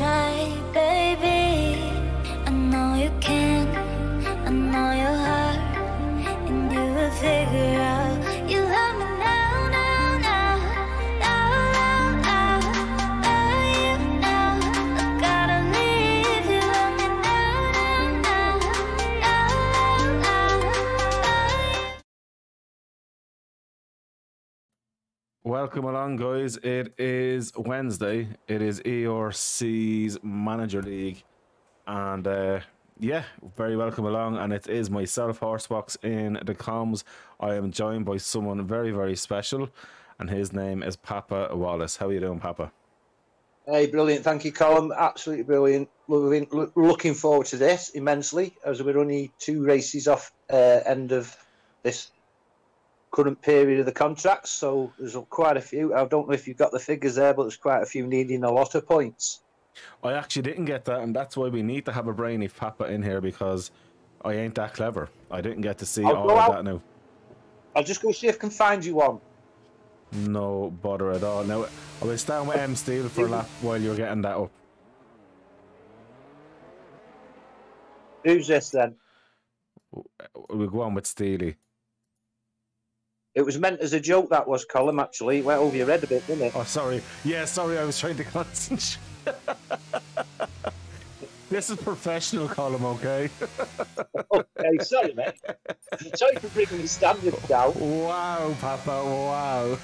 try, baby. I know you can, I know your heart, and you will figure out you love me now, now, now, now, now, now, you know I gotta leave you love me now, now, now, now, now. Welcome along, guys. It is Wednesday. It is ERC's Manager League. And yeah, very welcome along. And it is myself, Horsebox, in the comms. I am joined by someone very, very special. And his name is Papa Wallace. How are you doing, Papa? Hey, brilliant. Thank you, Colin. Absolutely brilliant. We've been looking forward to this immensely, as we're only 2 races off end of this current period of the contracts, so there's quite a few. I don't know if you've got the figures there, but there's quite a few needing a lot of points. I actually didn't get that, and that's why we need to have a brainy Papa in here, because I ain't that clever. I didn't get to see all of that now. I'll just go see if I can find you one. No bother at all. Now, I was down with M Steel for a lap while you were getting that up. Who's this then? We'll go on with Steely. It was meant as a joke, that was, Colin, actually. It went over your head a bit, didn't it? Oh, sorry. Yeah, sorry, I was trying to concentrate. This is professional, Colin, okay? Okay, sorry, mate. Sorry for bringing the standards down. Wow, Papa, wow.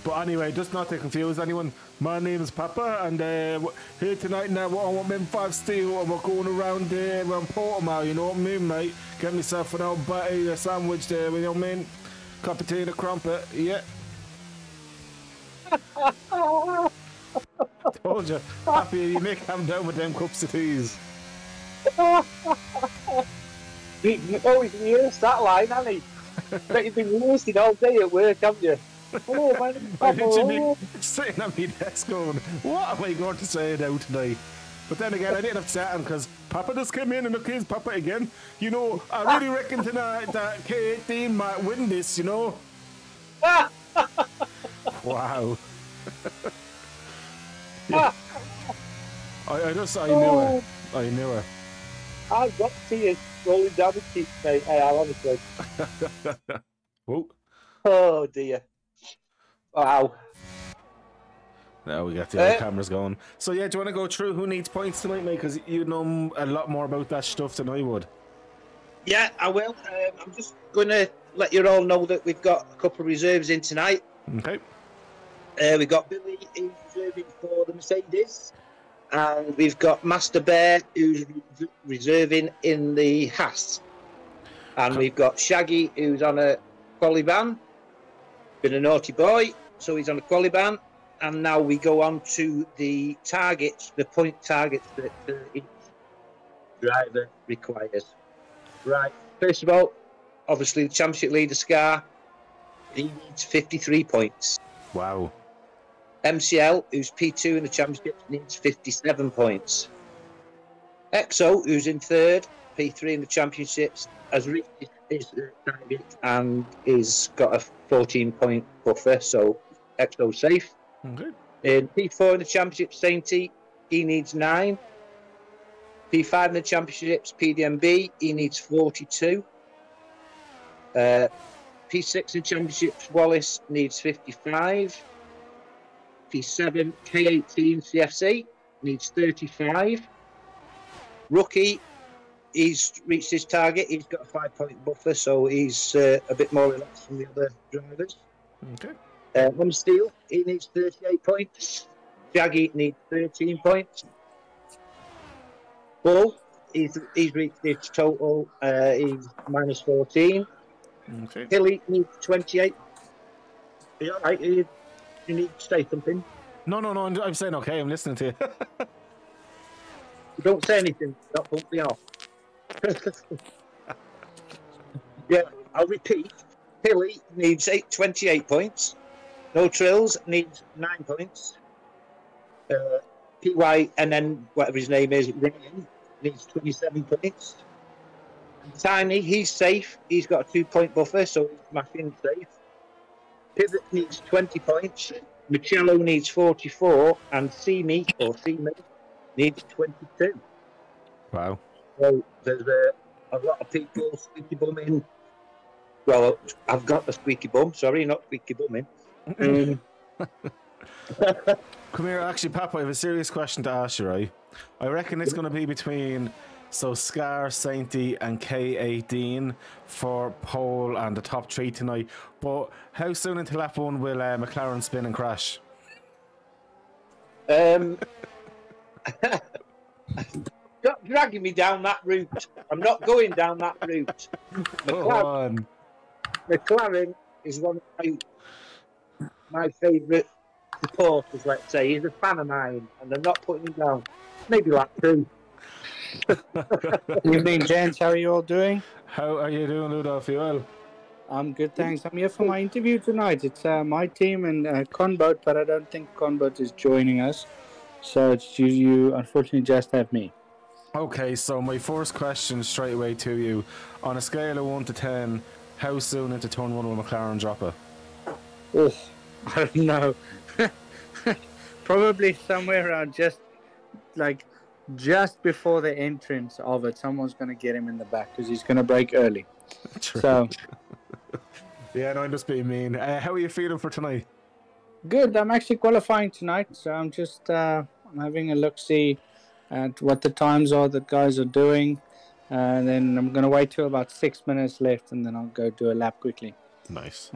But anyway, just not to confuse anyone, my name is Papa, and here tonight now I'm in 5 Steel, and we're going around around Portimao, you know what I mean, mate? Get myself an old batty, a sandwich there, you know what I mean? Cup of tea and a crumpet, yeah. Told you, Happy, you make come down with them cups of teas. Oh, he's used that line, hasn't he? Bet you've been roasting all day at work, haven't you? Oh, man, Papa, sitting on my desk going, what am I going to say now tonight? But then again, I didn't have to say it because Papa just came in and look, here's Papa again. You know, I really reckon tonight that K18 might win this, you know? Wow. Yeah. I knew her. I knew her. I've got tears rolling down the cheeks, mate. I honestly. Whoa. Oh, dear. Wow. Now we got the other cameras going. So yeah, do you want to go through who needs points tonight, mate? Because you know a lot more about that stuff than I would. Yeah, I will. I'm just going to let you all know that we've got a couple of reserves in tonight. Okay. We've got Billy, who's reserving for the Mercedes. And we've got Master Bear, who's reserving in the Haas. And we've got Shaggy, who's on a quali ban. Been a naughty boy, so he's on a quali ban. And now we go on to the targets, the point targets that each driver requires. Right, first of all, obviously the championship leader, Scar, he needs 53 points. Wow. MCL, who's P2 in the championship, needs 57 points. EXO, who's in 3rd, P3 in the championships, has reached his target and is got a 14-point buffer, so EXO safe. Okay. In P4 in the championship, Sainty, he needs 9. P5 in the championships, PDMB, he needs 42. P6 in championships, Wallace needs 55. P7, K18 CFC needs 35. Rookie, he's reached his target. He's got a 5-point buffer, so he's a bit more relaxed than the other drivers. Okay. Steel, he needs 38 points. Shaggy needs 13 points. Bull, he's reached his total. He's minus 14. Okay. Hilly needs 28. Are you all right? You need to say something. No, I'm saying okay. I'm listening to you. Don't say anything. Don't bump me off. Yeah, I'll repeat. Hilly needs 28 points. No Trills needs 9 points. PY and then whatever his name is, Ryan, needs 27 points. Tiny, he's safe. He's got a 2-point buffer, so he's smashing safe. Pivot needs 20 points. Michello needs 44, and Simi needs 22. Wow. So there's a lot of people squeaky bumming. Well, I've got a squeaky bum. Sorry, not squeaky bumming. Come here, actually, Papa, I have a serious question to ask you, right? I reckon it's going to be between Scar, Sainty, and K18 for pole and the top 3 tonight. But how soon into lap 1 will McLaren spin and crash? Stop dragging me down that route. I'm not going down that route. McLaren is one of my favourite supporters, let's say. He's a fan of mine, and I'm not putting him down. Maybe like 2. Evening, gents. How are you all doing? How are you doing, Rudolph? You well? I'm good, thanks. I'm here for my interview tonight. It's my team and Conboat, but I don't think Conboat is joining us. So it's you unfortunately just have me. Okay, so my first question straight away to you. On a scale of 1 to 10, how soon into turn 1 will McLaren drop it? Oh, I don't know. Probably somewhere around just before the entrance of it. Someone's going to get him in the back because he's going to break early. True. So, yeah, no, I'm just being mean. How are you feeling for tonight? Good. I'm actually qualifying tonight, so I'm just I'm having a look-see at what the times are that guys are doing. And then I'm going to wait till about 6 minutes left, and then I'll go do a lap quickly. Nice.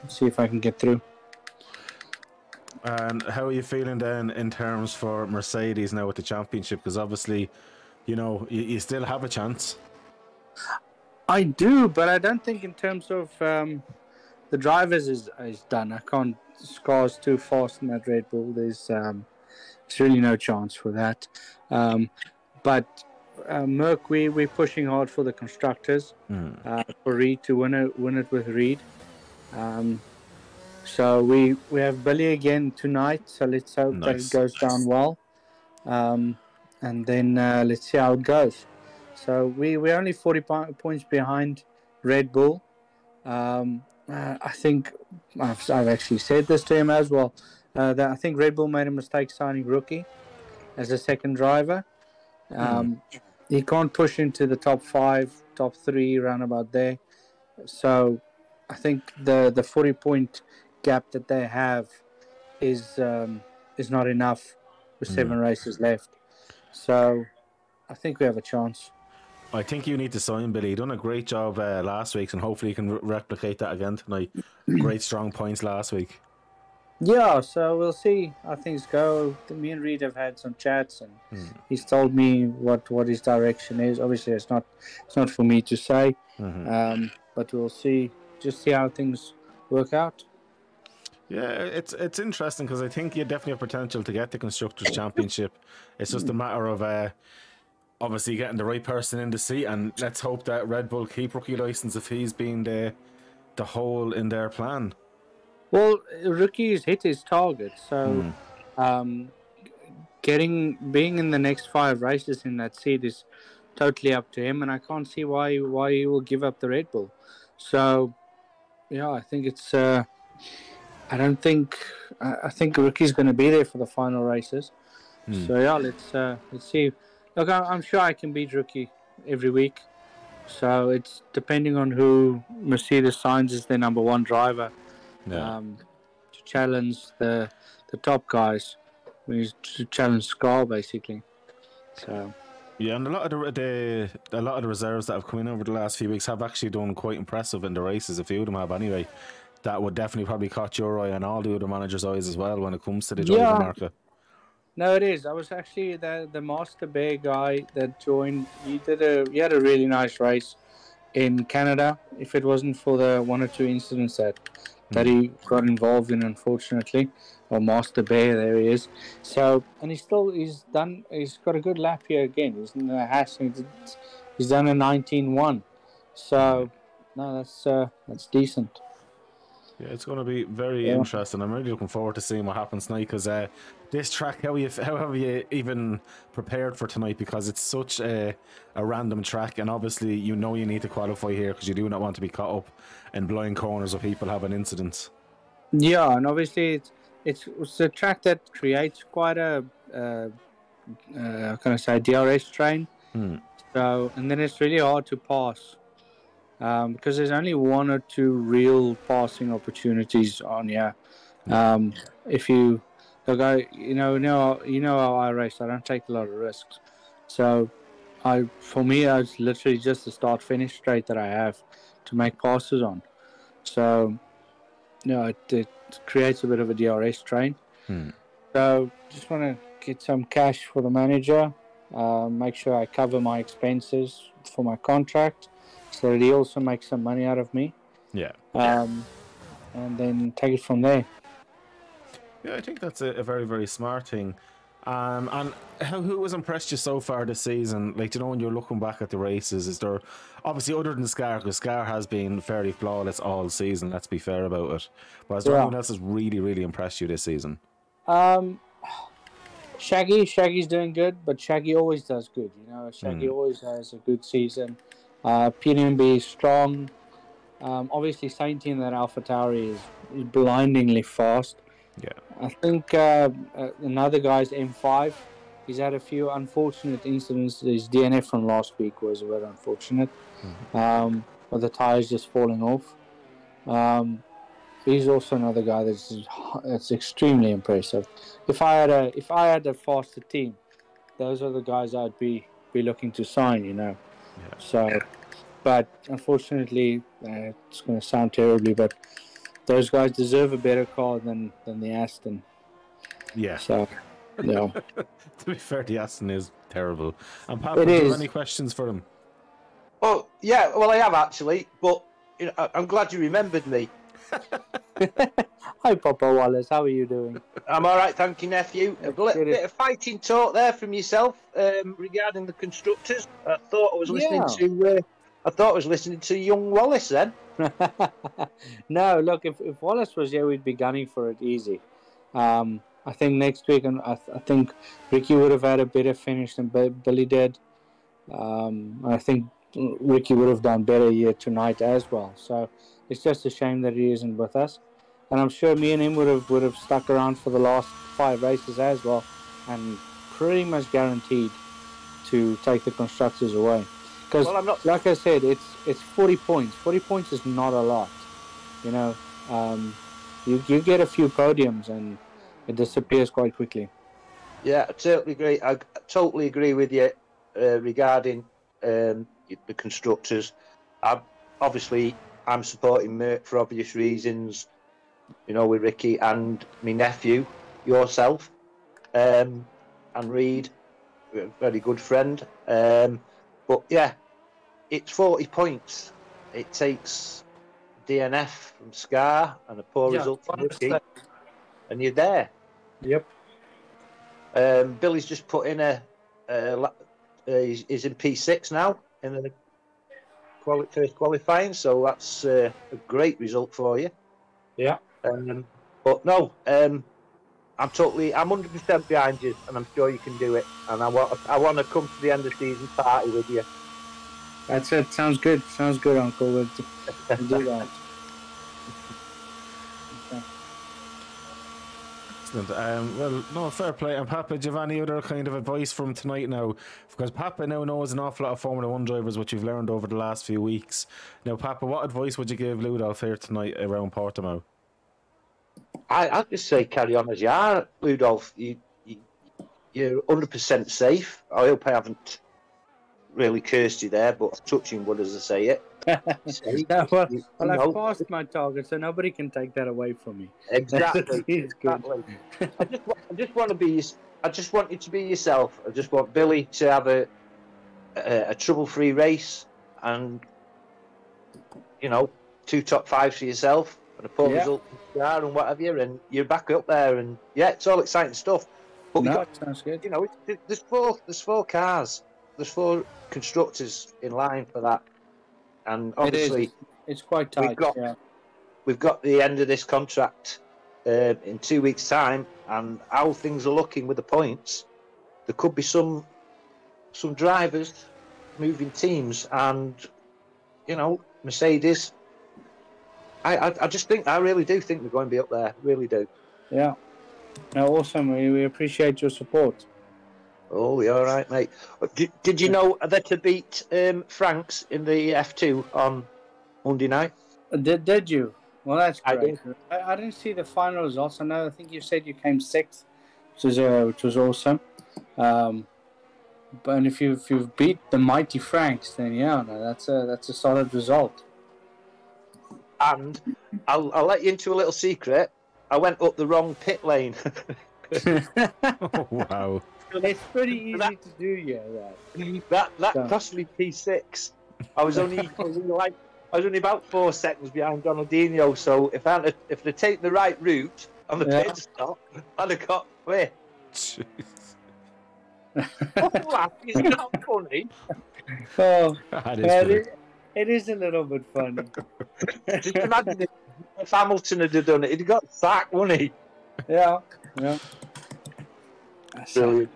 See if I can get through. And how are you feeling then in terms for Mercedes now with the championship? Because obviously, you know, you still have a chance. I do, but I don't think in terms of the drivers is done. I can't. Scar's too fast in that Red Bull. There's really no chance for that. But Merck, we're pushing hard for the constructors, for Reed to win it with Reed. So we have Billy again tonight. So let's hope that it goes down well, and then let's see how it goes. So we're only 40 points behind Red Bull. I think I've actually said this to him as well. That I think Red Bull made a mistake signing Rookie as a second driver. He can't push into the top 5, top 3, around about there. So I think the 40-point gap that they have is not enough with 7 races left. So I think we have a chance. I think you need to sign Billy. He done a great job last week, and hopefully you can replicate that again tonight. Great strong points last week. Yeah, so we'll see how things go. Me and Reed have had some chats, and he's told me what his direction is. Obviously, it's not for me to say, but we'll see. Just see how things work out. Yeah, it's interesting because I think you definitely have potential to get the Constructors' Championship. It's just a matter of obviously getting the right person in the seat, and let's hope that Red Bull keep Rookie license if he's been the hole in their plan. Well, Rookie's hit his target, so being in the next 5 races in that seat is totally up to him, and I can't see why he will give up the Red Bull. So yeah, I think it's I think Rookie's going to be there for the final races. So yeah, let's see. Look, I'm sure I can beat Rookie every week. So it's depending on who Mercedes signs as their number 1 driver to challenge the top guys. To challenge Scar basically. So yeah, and a lot of the reserves that have come in over the last few weeks have actually done quite impressive in the races. A few of them have anyway. That would definitely probably caught your eye and all the other managers' eyes as well when it comes to the driver market. No, it is. I was actually the Master Bear guy that joined. He had a really nice race in Canada. If it wasn't for the 1 or 2 incidents that he got involved in, unfortunately, or Master Bear, there he is. So, and he's got a good lap here again. He's in the Haas. He's done a 19-1. So, no, that's decent. Yeah, it's going to be very interesting. I'm really looking forward to seeing what happens tonight because this track, how have you even prepared for tonight? Because it's such a random track, and obviously you need to qualify here because you do not want to be caught up in blind corners of people having incidents. Yeah, and obviously it's a track that creates quite a how can I say, DRS train. So, and then it's really hard to pass because there's only one or two real passing opportunities on here. If you go, you know how I race, I don't take a lot of risks. So, for me, it's literally just the start-finish straight that I have to make passes on. So, it creates a bit of a DRS train. So, just want to get some cash for the manager, make sure I cover my expenses for my contract, so that he also makes some money out of me. Yeah. And then take it from there. Yeah, I think that's a very, very smart thing. And who has impressed you so far this season? Like, when you're looking back at the races, is there, obviously other than Scar, because Scar has been fairly flawless all season, let's be fair about it. But is there anyone else that's really, really impressed you this season? Shaggy's doing good, but Shaggy always does good. Shaggy always has a good season. PNB is strong. Obviously, Sainty in that Alpha Tauri is blindingly fast. Yeah. I think another guy's M5. He's had a few unfortunate incidents. His DNF from last week was very unfortunate. With the tires just falling off. He's also another guy that's extremely impressive. If I had a faster team, those are the guys I'd be looking to sign. Yeah. So, but unfortunately, it's going to sound terribly, but those guys deserve a better car than the Aston. Yeah. So, no. To be fair, the Aston is terrible. And Papa, do you have any questions for him? Oh yeah, well I have actually, but I'm glad you remembered me. Hi, Papa Wallace. How are you doing? I'm all right, thank you, nephew. A bit of fighting talk there from yourself regarding the constructors. I thought I was listening to young Wallace then. No, look, if Wallace was here, we'd be gunning for it easy. I think next week, and I think Ricky would have had a better finish than Billy did. I think Ricky would have done better here tonight as well. So it's just a shame that he isn't with us. And I'm sure me and him would have stuck around for the last 5 races as well, and pretty much guaranteed to take the constructors away. Because, like I said, it's 40 points. 40 points is not a lot. You get a few podiums and it disappears quite quickly. Yeah, I totally agree. I totally agree with you regarding the constructors. I'm supporting Merck for obvious reasons. With Ricky and my nephew, yourself, and Reed, a very good friend. But yeah, it's 40 points. It takes DNF from Scar and a poor result from Ricky, and you're there. Yep. Billy's just put in he's in P6 now in the first qualifying, so that's a great result for you. Yeah. But no, I'm 100% behind you, and I'm sure you can do it. And I want to come to the end of season party with you. That's it. Sounds good. Sounds good, Uncle. We'll do that. Excellent. Well, no, fair play. And Papa, do you have any other kind of advice from tonight now? Because Papa now knows an awful lot of Formula 1 drivers, which you've learned over the last few weeks. Now, Papa, what advice would you give Ludolf here tonight around Portimao? I'd just say carry on as you are, Ludolf. You're 100% safe. I hope I haven't really cursed you there, but touching wood as I say it. I've passed my target, so nobody can take that away from me. Exactly. Exactly. I just want you to be yourself. I just want Billy to have a trouble-free race, and 2 top 5s for yourself, and a poor result and whatever, and you're back up there, and it's all exciting stuff. But sounds good. There's 4 cars, there's 4 constructors in line for that, and obviously it's quite tight. We've got the end of this contract in 2 weeks' time, and how things are looking with the points, there could be some drivers moving teams, and Mercedes. I really do think they're going to be up there. Really do. Yeah. No, awesome. We appreciate your support. Oh, you're all right, mate. Did you know that to beat Franks in the F2 on Monday night? Did you? Well, that's I great. did. I didn't see the final results. I think you said you came sixth, which was awesome. But if you've beat the mighty Franks, then yeah, no, that's a solid result. And I'll let you into a little secret. I went up the wrong pit lane. Oh, wow. It's pretty easy to do, yeah. That cost me P6. I was only about 4 seconds behind Donaldinho. So if they take the right route on the pit stop, I'd have got away. Jeez. It's not funny. Oh, That is funny. it is a little bit funny. Just imagine if Hamilton had done it, he'd got sacked, wouldn't he? Yeah. Brilliant.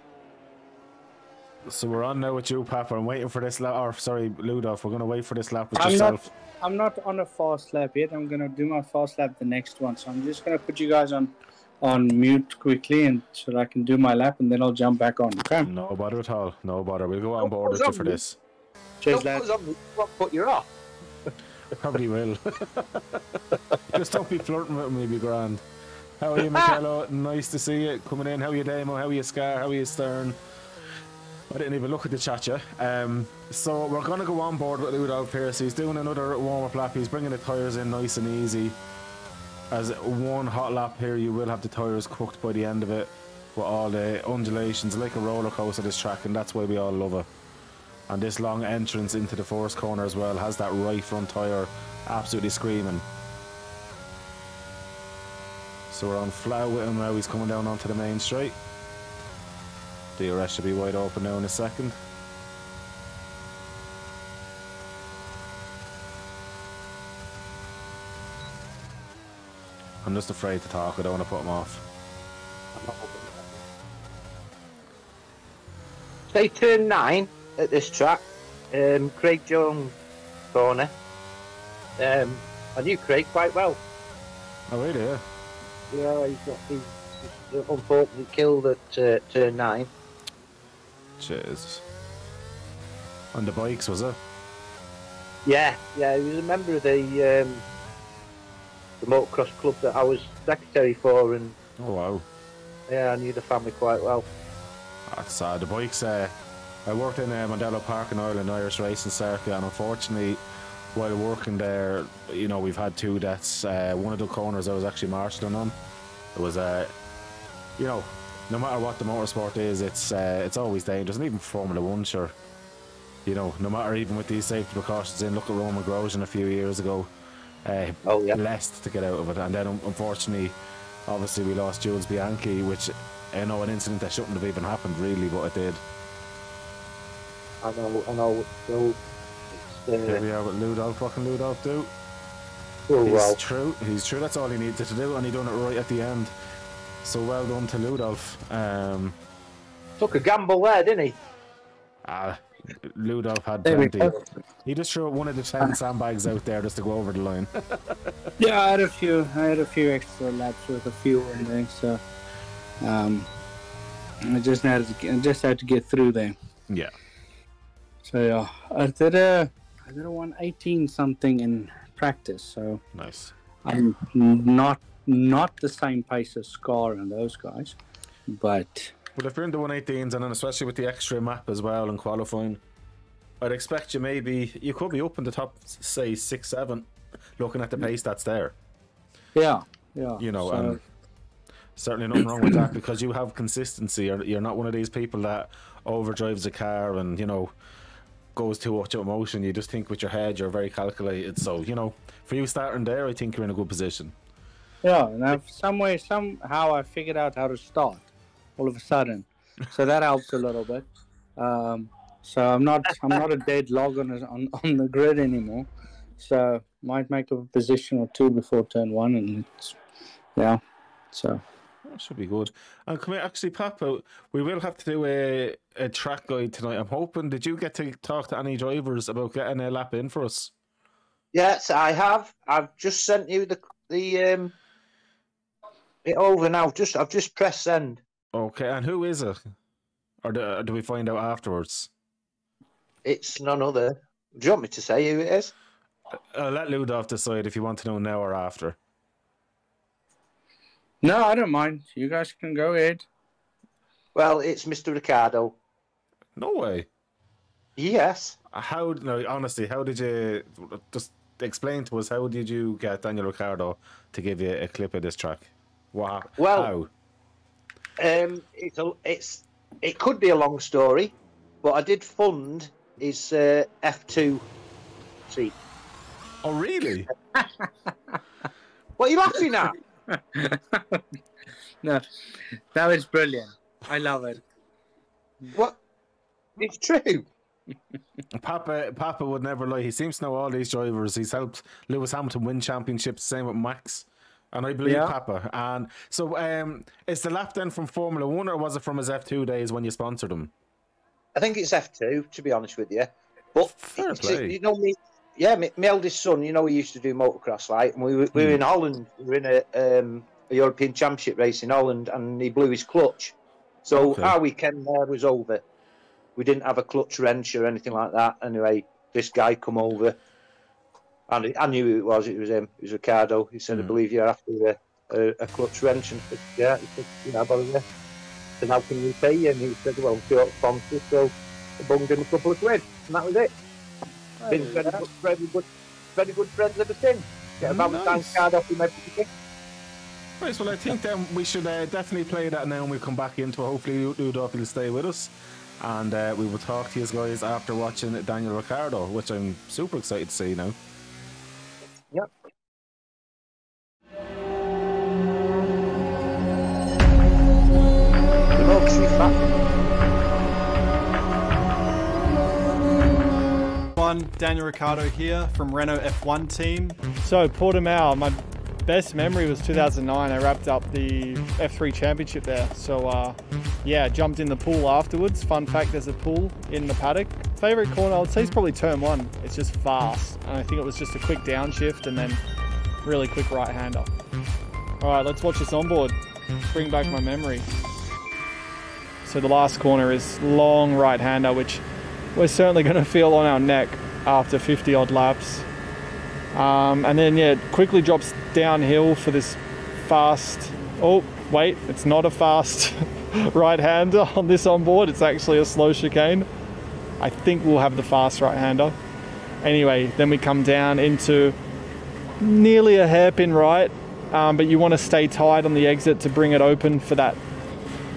So we're on now with you, Papa. I'm waiting for this lap. Or sorry, Ludolf. We're going to wait for this lap with yourself. I'm not on a fast lap yet. I'm going to do my fast lap the next one. So I'm just going to put you guys on mute quickly, and so that I can do my lap, and then I'll jump back on. Okay? No bother at all. No bother. We'll go on board with you for this. Cheers, lad. Put you off. Probably will. Just don't be flirting with me, be grand. How are you, Michello? Nice to see you coming in. How are you, Damo? How are you, Scar? How are you, Stern? I didn't even look at the chat yet. So we're going to go on board with Ludolf here. So he's doing another warm-up lap. He's bringing the tyres in nice and easy. As one hot lap here, you will have the tyres cooked by the end of it with all the undulations, like a roller coaster, this track, and that's why we all love it. And this long entrance into the first corner as well has that right front tyre absolutely screaming. So we're on flat with him now. He's coming down onto the main straight. DRS should be wide open now in a second. I'm just afraid to talk. I don't want to put him off. Say turn 9 at this track. Craig Jones corner. I knew Craig quite well. Oh, really? Yeah. Yeah, he's unfortunately killed at turn 9. Cheers. On the bikes, was it? Yeah, he was a member of the motocross club that I was secretary for, and Oh, wow. yeah, I knew the family quite well. That's sad. The bikes, I worked in Mondello Park in Ireland, Irish Racing Circuit, and unfortunately, while working there, you know, we've had 2 deaths. One of the corners I was actually marshalling on. It was, you know, no matter what the motorsport is, it's always dangerous. And even Formula 1, sure. You know, no matter even with these safety precautions in, look at Roman Grosjean a few years ago. Blessed to get out of it. And then, unfortunately, obviously we lost Jules Bianchi, which, I know, an incident that shouldn't have even happened, really, but it did. I know. So, Here we are with Ludolf. What can Ludolf do? oh, He's well. true. He's true. That's all he needed to do, and he done it right at the end. So well done to Ludolf. Took a gamble there, didn't he? Ludolf had There we plenty. go. He just threw one of the 10 sandbags out there just to go over the line. Yeah, I had a few extra laps with a few in there, so I just had to get through there. Yeah. So yeah, I did a 118 something in practice, so Nice. I'm not the same pace as Scar and those guys, but Well, if you're in the 118s, and then especially with the extra map as well and qualifying, I'd expect you could be up in the top, say, 6, 7, looking at the pace that's there. yeah. You know, so, and certainly nothing wrong with that because you have consistency. You're not one of these people that overdrives a car and, you know, goes too much emotion. You just think with your head, you're very calculated. So, you know, for you starting there, I think you're in a good position. yeah, and somehow I figured out how to start all of a sudden, so that helps a little bit. So I'm not a dead log on the grid anymore. So might make a position or 2 before turn 1, and so That should be good. And come here, actually, Papa, we will have to do a track guide tonight. I'm hoping, did you get to talk to any drivers about getting a lap in for us? Yes, I have. I've just sent you the it over now. I've just pressed send. Okay, and who is it? Or do we find out afterwards? It's none other. Do you want me to say who it is? I'll let Ludolf decide if you want to know now or after. No, I don't mind. You guys can go ahead. Well, it's Mr. Ricardo. No way. Yes. No, honestly, how did you just explain to us? How did you get Daniel Ricciardo to give you a clip of this track? Wow. Well, how? It could be a long story, but I did fund his F2 seat. Oh, really? What are you laughing at? No, that was brilliant. I love it. What? It's true. Papa would never lie. He seems to know all these drivers. He's helped Lewis Hamilton win championships. Same with Max, and I believe Papa. And so, is the lap then from Formula One, or was it from his F2 days when you sponsored him? I think it's F2, to be honest with you. But fair play. You know me. Yeah, my eldest son. You know, he used to do motocross, right? And we were in Holland. We were in a European Championship race in Holland, and he blew his clutch. So our weekend there was over. We didn't have a clutch wrench or anything like that. Anyway, this guy come over, and I knew who it was. It was him. It was Ricardo. He said, "I believe you're after a clutch wrench." And I said, "Yeah." He said, "You know, but then how can we pay you?" And he said, "Well, short sponsor." So I bunged him a couple of quid, and that was it. Been very good friends ever since. Get a Valentine's card off him every day. Right, well, I think then we should definitely play that now, and we'll come back into it. Hopefully, Ludolf will stay with us. And we will talk to you guys after watching Daniel Ricciardo, which I'm super excited to see now. Yep. Daniel Ricciardo here from Renault F1 team. So Portimao, my best memory was 2009. I wrapped up the F3 championship there. So yeah, jumped in the pool afterwards. Fun fact, there's a pool in the paddock. Favorite corner, I would say, is probably turn 1. It's just fast. And I think it was just a quick downshift and then really quick right-hander. All right, let's watch this onboard. Bring back my memory. So the last corner is long right-hander, which we're certainly going to feel on our neck after 50 odd laps. And then, yeah, it quickly drops downhill for this fast, oh, wait, it's not a fast right-hander on this onboard. It's actually a slow chicane. I think we'll have the fast right-hander. Anyway, then we come down into nearly a hairpin right, but you want to stay tight on the exit to bring it open for that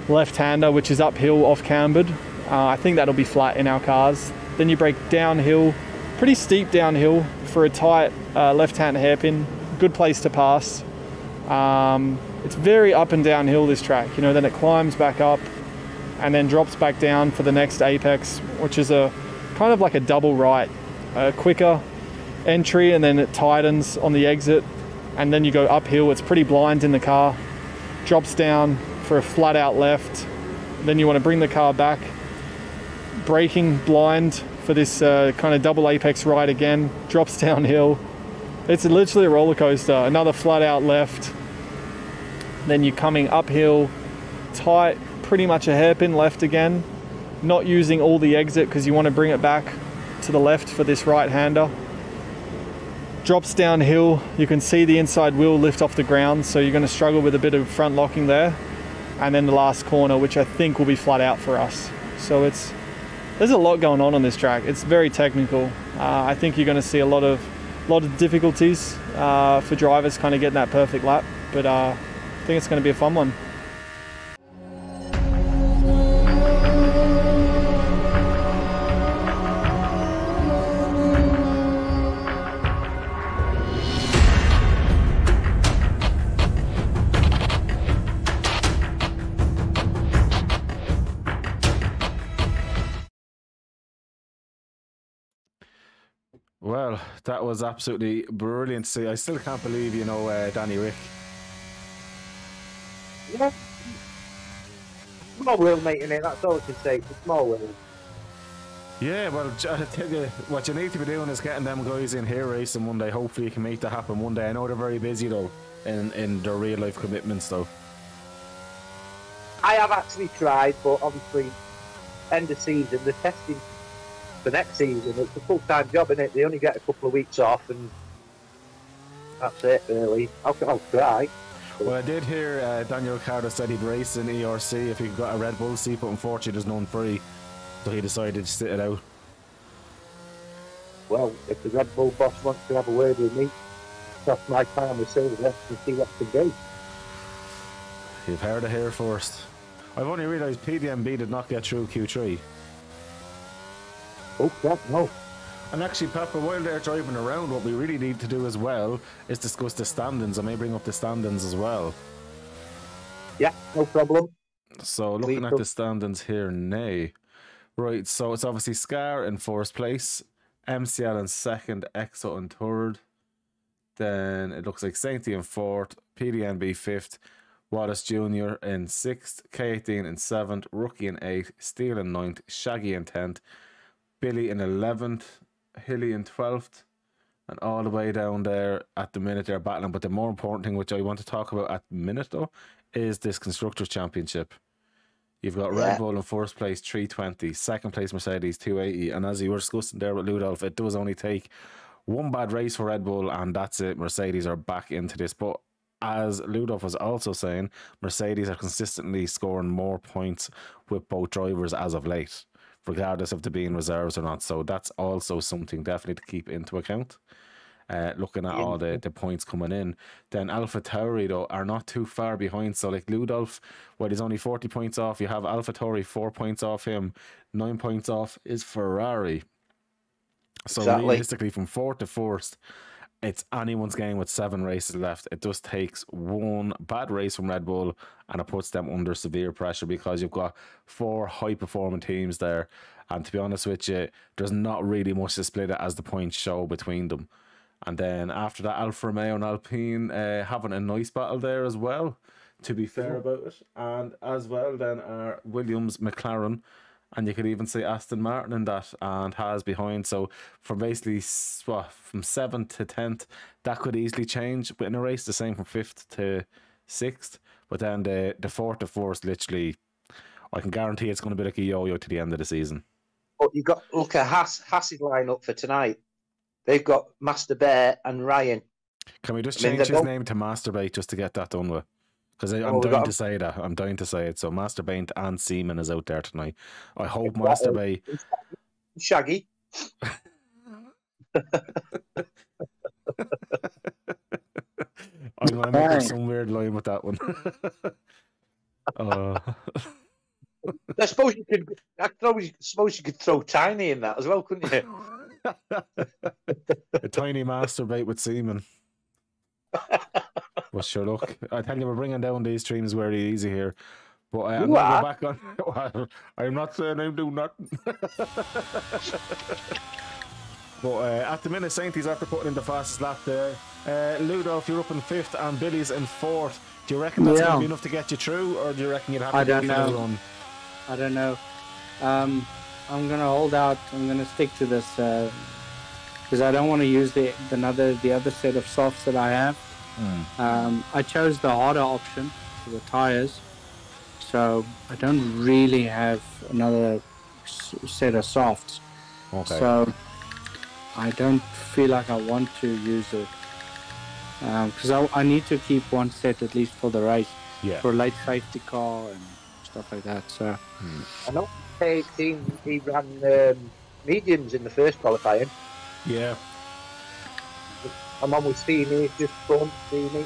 left-hander, which is uphill off cambered. I think that'll be flat in our cars. Then you brake downhill, pretty steep downhill for a tight left-hand hairpin. Good place to pass. It's very up and downhill, this track. You know, then it climbs back up and then drops back down for the next apex, which is a kind of like a double right. A quicker entry, and then it tightens on the exit, and then you go uphill. It's pretty blind in the car. Drops down for a flat out left. Then you want to bring the car back. Braking blind for this kind of double apex right again. Drops downhill. It's literally a roller coaster. Another flat out left. Then you're coming uphill, tight, pretty much a hairpin left again. Not using all the exit because you want to bring it back to the left for this right-hander. Drops downhill. You can see the inside wheel lift off the ground, so you're going to struggle with a bit of front locking there. And then the last corner, which I think will be flat out for us. So there's a lot going on this track. It's very technical. I think you're going to see a lot of difficulties for drivers kind of getting that perfect lap, but I think it's going to be a fun one. Well, that was absolutely brilliant to see. I still can't believe, you know, Danny Rick. Yeah. Small wheel, mate, innit? That's all I can say. It's a small wheel. Yeah, well, I tell you, what you need to be doing is getting them guys in here racing one day. Hopefully you can make that happen one day. I know they're very busy, though. in their real life commitments, though. I have actually tried, but obviously, end of season, the testing for next season, it's a full-time job, isn't it? They only get a couple of weeks off, and that's it, really. I'll try. Well, I did hear Daniel Ricciardo said he'd race in ERC if he got a Red Bull seat, but unfortunately there's none free, so he decided to sit it out. Well, if the Red Bull boss wants to have a word with me, that's my time with Silver and see what I can do. You've heard it here first. I've only realised PDMB did not get through Q3. Oh, God, no. And actually, Pepper, while they're driving around, what we really need to do as well is discuss the standings. I may bring up the standings as well. Yeah, no problem. So, looking at the standings here now. Right, so it's obviously Scar in first place, MCL in second, EXO in third. Then it looks like Sainty in fourth, PDNB fifth, Wallace Jr. in sixth, K18 in seventh, Rookie in eighth, Steele in ninth, Shaggy in 10th, Billy in 11th, Hilly in 12th, and all the way down there at the minute they're battling. But the more important thing, which I want to talk about at the minute though, is this Constructors' Championship. You've got Red Bull in first place, 320, second place Mercedes, 280, and as you were discussing there with Ludolf, it does only take one bad race for Red Bull and that's it. Mercedes are back into this. But as Ludolf was also saying, Mercedes are consistently scoring more points with both drivers as of late, regardless of them being reserves or not. So that's also something definitely to keep into account. Looking at all the points coming in, then Alpha Tauri though are not too far behind. So like Ludolf, well, he's only 40 points off. You have Alpha Tauri 4 points off him, 9 points off is Ferrari. So realistically, from fourth to first, it's anyone's game with 7 races left. It just takes one bad race from Red Bull and it puts them under severe pressure because you've got 4 high-performing teams there. And to be honest with you, there's not really much to split it as the points show between them. And then after that, Alfa Romeo and Alpine having a nice battle there as well, to be fair about it. And as well then are Williams, McLaren, and you could even say Aston Martin in that, and Haas behind. So from basically from 7th to 10th, that could easily change within a race. The same from 5th to 6th. But then the 4th to 4th, literally, I can guarantee it's going to be like a yo-yo to the end of the season. But you got look at Haas's lineup for tonight. They've got Master Bear and Ryan. Can we just change his name to Masturbate just to get that done with? Because I'm dying to say that. I'm dying to say it. So Masturbate and Seaman is out there tonight. I hope Masturbate. Shaggy. I'm going to make up some weird line with that one. I suppose you could throw Tiny in that as well, couldn't you? A tiny masturbate with semen. Well, sure, look, I tell you, we're bringing down these streams very easy here. But I'm going to go back on. Well, I'm not saying I'm doing nothing. But at the minute, Sainty's after putting in the fastest lap there. Ludolf, you're up in 5th and Billy's in 4th. Do you reckon that's going to be enough to get you through, or do you reckon you'd have to go for a run? I don't know. I'm gonna hold out. I'm gonna stick to this because I don't want to use the other set of softs that I have. I chose the harder option for the tires, so I don't really have another set of softs. Okay. So I don't feel like I want to use it because I need to keep one set at least for the race, for a late safety car and stuff like that. So I know K18 he ran mediums in the first qualifying. Yeah. I'm on with Steamy, just front Steamy.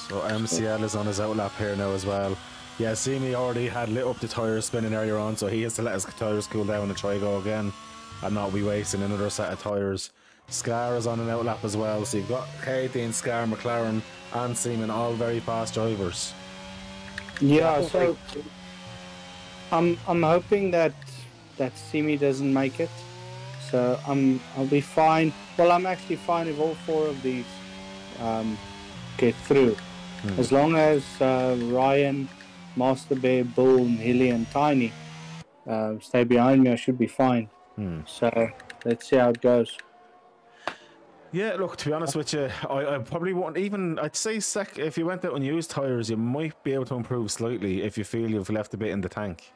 So MCL is on his outlap here now as well. Yeah, Steamy already had lit up the tyres spinning earlier on, so he has to let his tyres cool down and try go again and not be wasting another set of tyres. Scar is on an outlap as well, so you've got K18, Scar, McLaren and Seaman, all very fast drivers. Yeah, so I'm hoping that Simi doesn't make it. So I'll be fine. Well, I'm actually fine if all 4 of these get through. As long as Ryan, Master Bear, Bull, Hilly and Tiny stay behind me, I should be fine. So let's see how it goes. Yeah, look, to be honest with you, I probably won't even. I'd say if you went out on used tires, you might be able to improve slightly if you feel you've left a bit in the tank.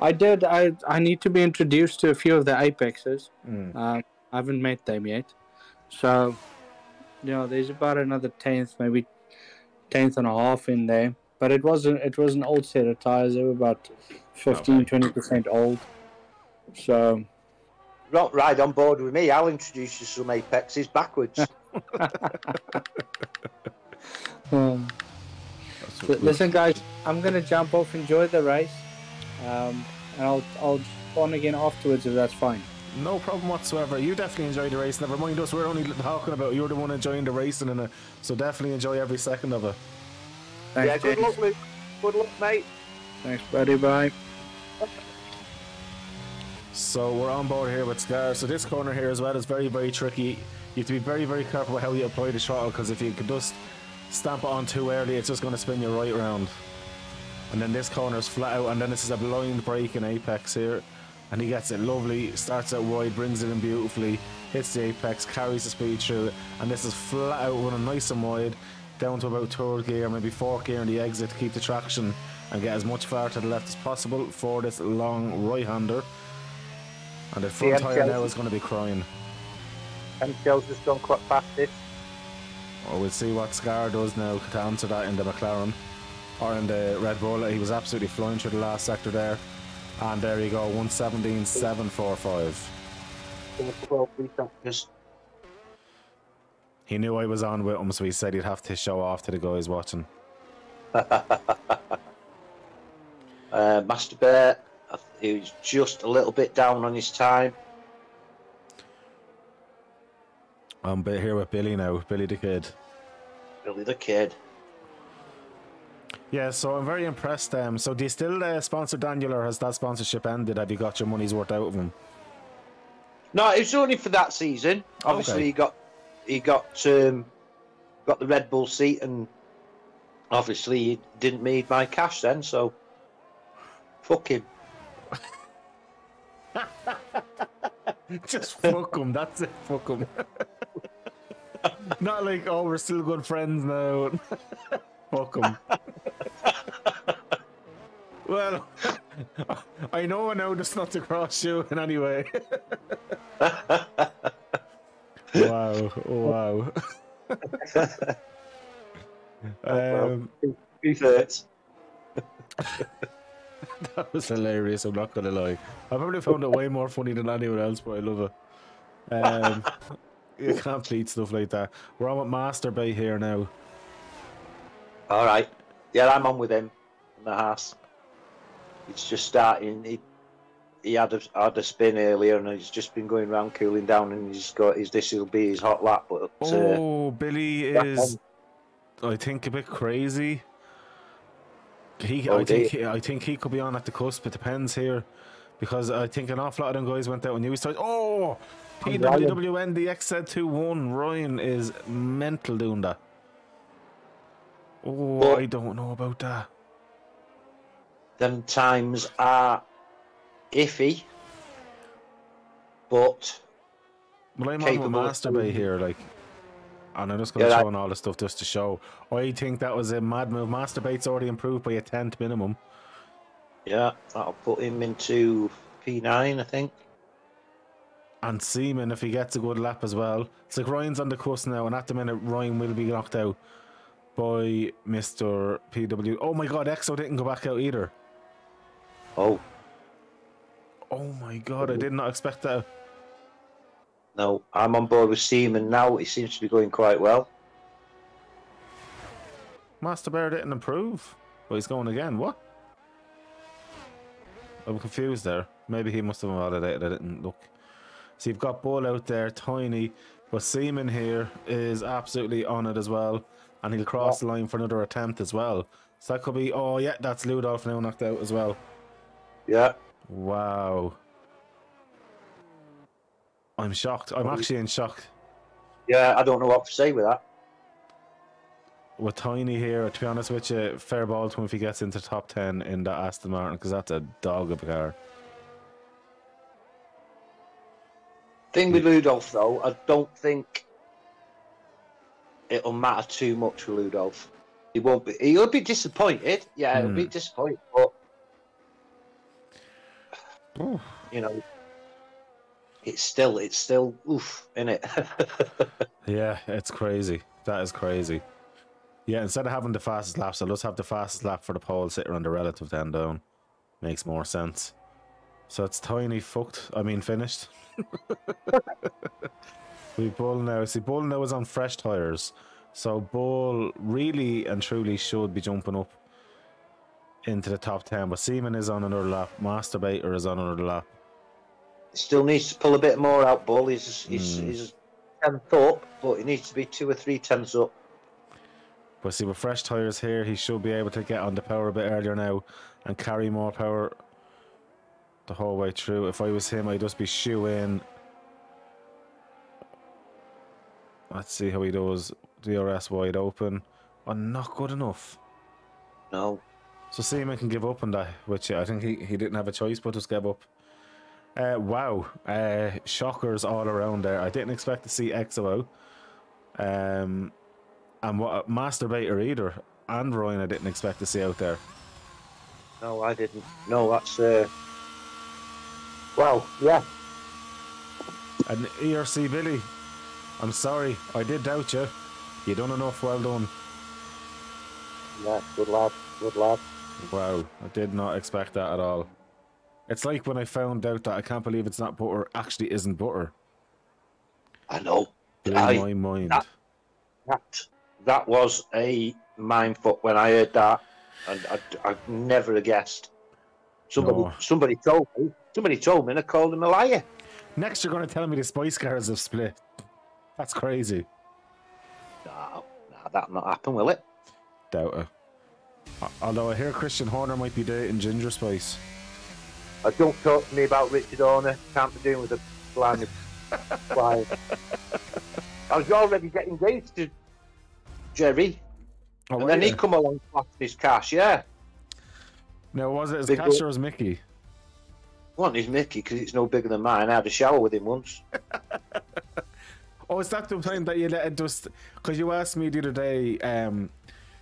I did. I need to be introduced to a few of the Apexes. I haven't met them yet, so there's about another 10th, maybe 10th and a half in there. But it was an old set of tires. They were about 15-20% old. So. Not ride on board with me. I'll introduce you to some Apexes backwards. Listen, guys, I'm gonna jump off. Enjoy the race, and I'll on again afterwards if that's fine. No problem whatsoever. You definitely enjoy the race. Never mind us. We're only talking about you're the one enjoying the racing, so definitely enjoy every second of it. Thanks, yeah, good luck, Luke. Good luck, mate. Thanks, buddy. Bye. So we're on board here with Scar. So this corner here as well is very, very tricky. You have to be very, very careful with how you apply the throttle, because if you could just stamp it on too early, it's just going to spin you right round. And then this corner is flat out, and then this is a blind break in Apex here. And he gets it lovely, starts out wide, brings it in beautifully, hits the Apex, carries the speed through it, and this is flat out running nice and wide, down to about third gear, maybe fourth gear in the exit to keep the traction and get as much far to the left as possible for this long right-hander. And the front tyre now is going to be crying. MCL's just gone quite fast this. Oh, we'll see what Scar does now to answer that in the McLaren. Or in the Red Bull. He was absolutely flying through the last sector there. And there you go, 1:17.745. He knew I was on with him, so he said he'd have to show off to the guys watching. Master Bear, he was just a little bit down on his time. I'm here with Billy now, Billy the Kid. Billy the Kid. Yeah, so I'm very impressed. So do you still sponsor Daniel, or has that sponsorship ended? Have you got your money's worth out of him? No, it was only for that season. Obviously, he got the Red Bull seat, and obviously he didn't need my cash then, so fuck him. Just fuck him, that's it, fuck him. Not like, oh, we're still good friends now. Fuck him. Well, I know now just not to cross you in any way. Wow, wow. That was hilarious, I'm not gonna lie. I probably found it way more funny than anyone else, but I love it. You can't plead stuff like that. We're on with Master Bay here now. Alright. Yeah, I'm on with him in the house. It's just starting. He had a spin earlier, and he's just been going around cooling down, and he's got this will be his hot lap. But Billy is, I think, a bit crazy. I think he could be on at the cusp. It depends here, because I think an awful lot of them guys went out on new starts. Oh, PWWN the XZ21 Ryan is mental doing that. Oh, but I don't know about that. Them times are iffy, but I'm on with Master Bay here, like, and I'm just going to show on all the stuff just to show. I think that was a mad move. Master Bay's already improved by a 10th minimum. Yeah, that'll put him into P9, I think. And Seaman, if he gets a good lap as well. It's like Ryan's on the cusp now, and at the minute Ryan will be knocked out by Mr. PW. Oh my god, Exo didn't go back out either. Oh my god, I did not expect that. No, I'm on board with Seaman now. He seems to be going quite well. Master Bear didn't improve. Well, he's going again. What? I'm confused there. Maybe he must have validated. I didn't look. So you've got Bull out there, Tiny, but Seaman here is absolutely on it as well, and he'll cross the line for another attempt as well. So that could be. Oh yeah, that's Ludolf now knocked out as well. Yeah. Wow. I'm shocked. I'm actually in shock. Yeah, I don't know what to say with that. With Tiny here, to be honest with you, fair ball to him if he gets into top 10 in that Aston Martin, because that's a dog of a car. Thing with Rudolph, though, I don't think it'll matter too much for Rudolph. He won't be. He'll be disappointed. Yeah, he'll be disappointed, but you know, it's still oof, isn't it? Yeah, it's crazy. That is crazy. Yeah, instead of having the fastest laps, I'll just have the fastest lap for the pole sitter and the relative then down. Makes more sense. So it's tiny fucked. I mean, finished. We Bull now. See, Bull now is on fresh tyres. So Bull really and truly should be jumping up into the top 10. But Seaman is on another lap. Masturbator is on another lap. Still needs to pull a bit more out, Bull. He's 10th up, but he needs to be 2 or 3 tenths up. But see, with fresh tyres here, he should be able to get on the power a bit earlier now and carry more power the whole way through. If I was him, I'd just be shoe in. Let's see how he does. DRS wide open. Oh, not good enough. No. So Seaman can give up on that, which I think he didn't have a choice but just give up. Wow. Shockers all around there. I didn't expect to see EXO out. And what Masturbator either. And Ryan I didn't expect to see out there. No, I didn't. No, that's... Well, yeah. And ERC Billy, I'm sorry. I did doubt you. You done enough. Well done. Yeah, good lad. Good lad. Wow. I did not expect that at all. It's like when I found out that I can't believe it's not butter actually isn't butter. I know. Blew my mind. That was a mindfuck when I heard that, and I never have guessed. Somebody told me, and I called him a liar. Next, you're going to tell me the Spice Girls have split. That's crazy. No, that'll not happen, will it? Doubt it. Although I hear Christian Horner might be dating Ginger Spice. Don't talk to me about Richard Horner. Can't be doing with a blind client. I was already getting engaged to Jerry, and then he come along after his cash. Yeah. Now, was it as cash or as Mickey? One is Mickey because it's no bigger than mine. I had a shower with him once. Oh, is that the time that you let it just? Because you asked me the other day,